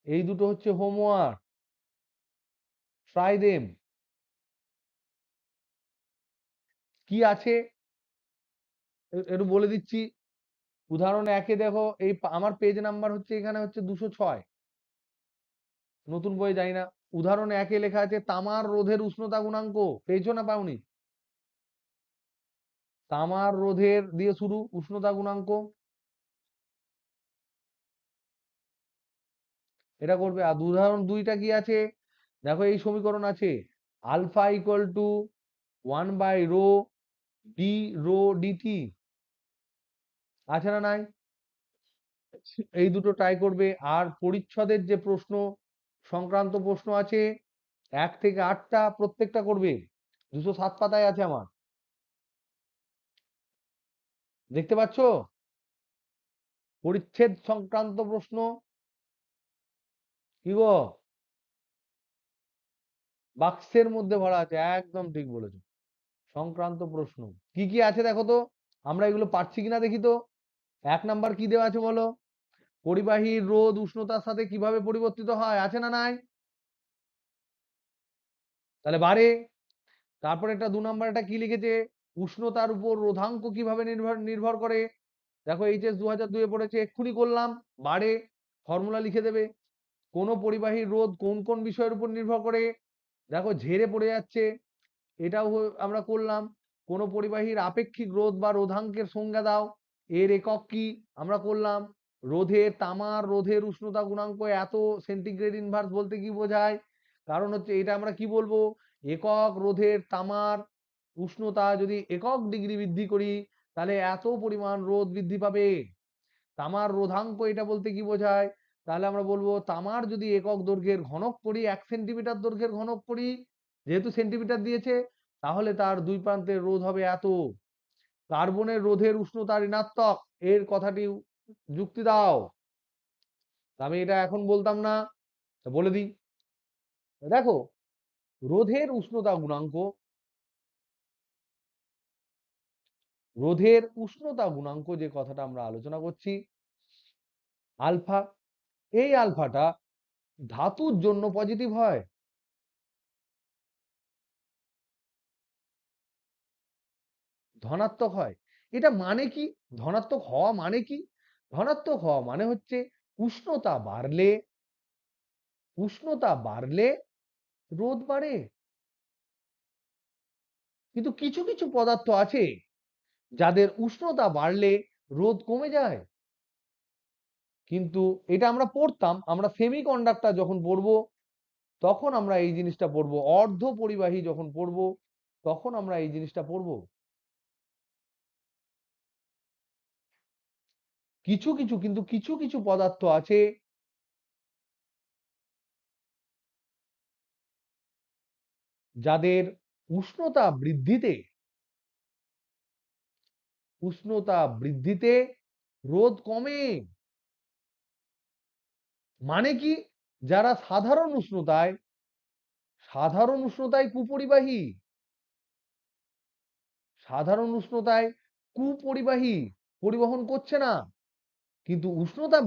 এই দুটো হচ্ছে হোমওয়ার্ক। Try them. কি আছে একটু বলে দিচ্ছি। উদাহরণ 1-এ দেখো, এই আমার পেজ নাম্বার হচ্ছে এখানে হচ্ছে 206, নতুন বই যাই না। উদাহরণ 1-এ লেখা আছে তামার রোধের উষ্ণতা গুণাঙ্ক। পেয়েছো না পাওনি? তামার রোধের দিয়ে শুরু, উষ্ণতা গুণাঙ্ক এটা করবে। আর উদাহরণ 2টা কি আছে দেখো, এই সমীকরণ আছে alpha equal to 1/ρ d rho dt, আছে না নাই? এই দুটো ট্রাই করবে। আর পরিচ্ছদের যে প্রশ্ন সংক্রান্ত প্রশ্ন আছে 1 থেকে 8টা প্রত্যেকটা করবে। 207 পাতায় আছে আমার, দেখতে পাচ্ছ? পরিচ্ছেদ সংক্রান্ত প্রশ্ন কি গো, বাক্সের মধ্যে ভরা আছে, একদম ঠিক বলেছো। সংক্রান্ত প্রশ্ন কি কি আছে দেখো তো, আমরা এগুলো পারছি কিনা দেখি তো। 1 নাম্বার কি দেওয়া আছে বলো? পরিবাহীর রোধ উষ্ণতার সাথে কিভাবে পরিবর্তিত হয়, আছে না নাই? তাহলে বাড়ে। তারপরে একটা 2 নাম্বার এটা কি লিখেছে, উষ্ণতার উপর রোধাঙ্ক কিভাবে নির্ভর নির্ভর করে। দেখো এইচএস 2002 এ পড়েছে, এক্ষুনি করলাম। বাড়ে, ফর্মুলা লিখে দেবে। কোন পরিবাহীর রোধ কোন কোন বিষয়ের উপর নির্ভর করে, দেখো ঝেড়ে পড়ে যাচ্ছে, এটাও আমরা করলাম। কোন পরিবাহীর আপেক্ষিক রোধ বা রোধাঙ্কের সংজ্ঞা দাও, এর একক কি, আমরা করলাম। রোধের তামার রোধের উষ্ণতা গুণাঙ্ক এত সেন্টিগ্রেড ইনভার্স বলতে কি বোঝায়? কারণ হচ্ছে এটা আমরা কি বলবো, একক রোধের তামার উষ্ণতা যদি একক ডিগ্রি বৃদ্ধি করি তাহলে এত পরিমাণ রোধ বৃদ্ধি পাবে। তামার রোধাঙ্ক এটা বলতে কি বোঝায়, তাহলে আমরা বলবো তামার যদি একক দৈর্ঘ্যের ঘনক করি, 1 সেন্টিমিটার দৈর্ঘ্যের ঘনক করি, যেহেতু সেন্টিমিটার দিয়েছে, তাহলে তার দুই প্রান্তের রোধ হবে এত। কার্বনের রোধের উষ্ণতা ঋণাত্মক, এর কথাটি যুক্তি দাও। আমি এটা এখন বলতাম না, বলে দিই। দেখো, রোধের উষ্ণতা গুণাঙ্ক, রোধের উষ্ণতা গুণাঙ্ক যে কথাটা আমরা আলোচনা করছি, আলফা, এই আলফাটা ধাতুর জন্য পজিটিভ হয়, ধনাত্মক হয়। এটা মানে কি? ধনাত্মক হওয়া মানে কি? ধনাত্মক হওয়া মানে হচ্ছে উষ্ণতা বাড়লে, উষ্ণতা বাড়লে রোধ বাড়ে। কিন্তু কিছু কিছু পদার্থ আছে যাদের উষ্ণতা বাড়লে রোধ কমে যায়। কিন্তু এটা আমরা পড়তাম, আমরা সেমি কন্ডাক্টর যখন পড়বো তখন আমরা এই জিনিসটা পড়বো, অর্ধ পরিবাহী যখন পড়বো তখন আমরা এই জিনিসটা পড়বো। কিছু কিছু কিন্তু কিছু কিছু পদার্থ আছে যাদের উষ্ণতা বৃদ্ধিতে রোদ কমে। মানে কি? যারা সাধারণ উষ্ণতায় কুপরিবাহী, সাধারণ উষ্ণতায় কুপরিবাহী পরিবহন করছে না, কিন্তু উষ্ণতা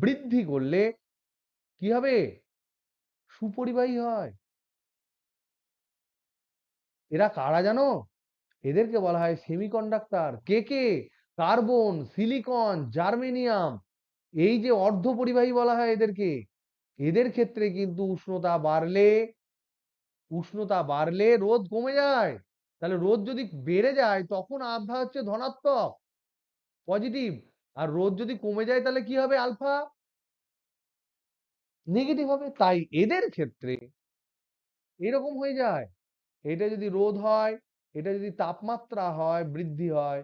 বৃদ্ধি করলে কি হবে? সুপরিবাহী হয়। এরা কারা জানো? এদেরকে বলা হয় সেমিকন্ডাক্টর। কে কে? কার্বন, সিলিকন, জার্মেনিয়াম, এই যে অর্ধপরিবাহী বলা হয় এদেরকে। এদের ক্ষেত্রে কিন্তু উষ্ণতা বাড়লে রোদ কমে যায়। তাহলে রোদ যদি বেড়ে যায় তখন আলফা হচ্ছে ধনাত্মক, পজিটিভ। আর রোদ যদি কমে যায় তাহলে কি হবে? আলফা নেগেটিভ হবে। তাই এদের ক্ষেত্রে এরকম হয়ে যায়। এটা যদি রোদ হয়, এটা যদি তাপমাত্রা হয়, বৃদ্ধি হয়,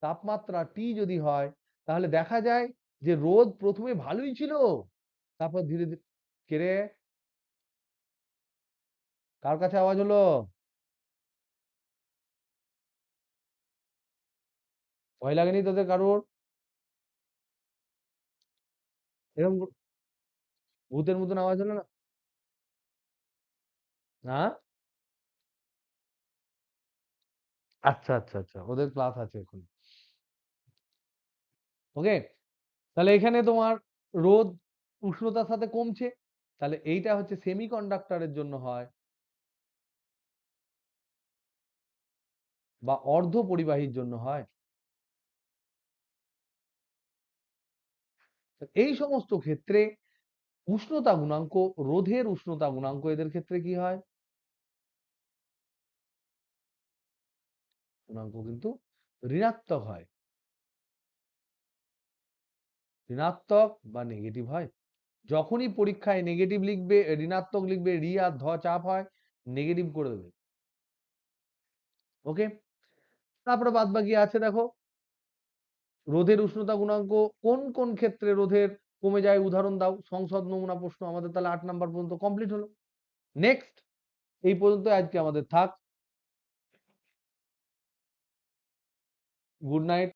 তাপমাত্রা টি যদি হয়, তাহলে দেখা যায় যে রোদ প্রথমে ভালোই ছিল, তারপর ধীরে ধীরে কেড়ে। কার কাছে আওয়াজ হলো? ভয় লাগেনি তোদের কারোর? এরকম ভূতের মতন আওয়াজ হলো না? না? আচ্ছা আচ্ছা আচ্ছা, ওদের ক্লাস আছে এখন। ওকে, তাহলে এখানে তোমার রোদ উষ্ণতার সাথে কমছে, তাহলে এইটা হচ্ছে সেমিকন্ডাক্টরের জন্য হয় বা অর্ধ পরিবাহীর জন্য হয়। এই সমস্ত ক্ষেত্রে উষ্ণতা গুণাঙ্ক, রোধের উষ্ণতা গুণাঙ্ক এদের ক্ষেত্রে কি হয়? গুণাঙ্ক কিন্তু ঋণাত্মক হয়, ঋণাত্মক বা নেগেটিভ হয়। যখনই পরীক্ষায় নেগেটিভ লিখবে, ঋণাত্মক লিখবে, রি আর ধ চাপ হয়, নেগেটিভ করে দেবে। ওকে, তারপরে বাদ বাকি আছে দেখো, রোধের উষ্ণতা গুণাঙ্ক কোন কোন ক্ষেত্রে রোধের কমে যায় উদাহরণ দাও। সংসদ নমুনা প্রশ্ন আমাদের তাহলে 8 নাম্বার পর্যন্ত কমপ্লিট হলো। নেক্সট, এই পর্যন্ত আজকে আমাদের থাক। Good night.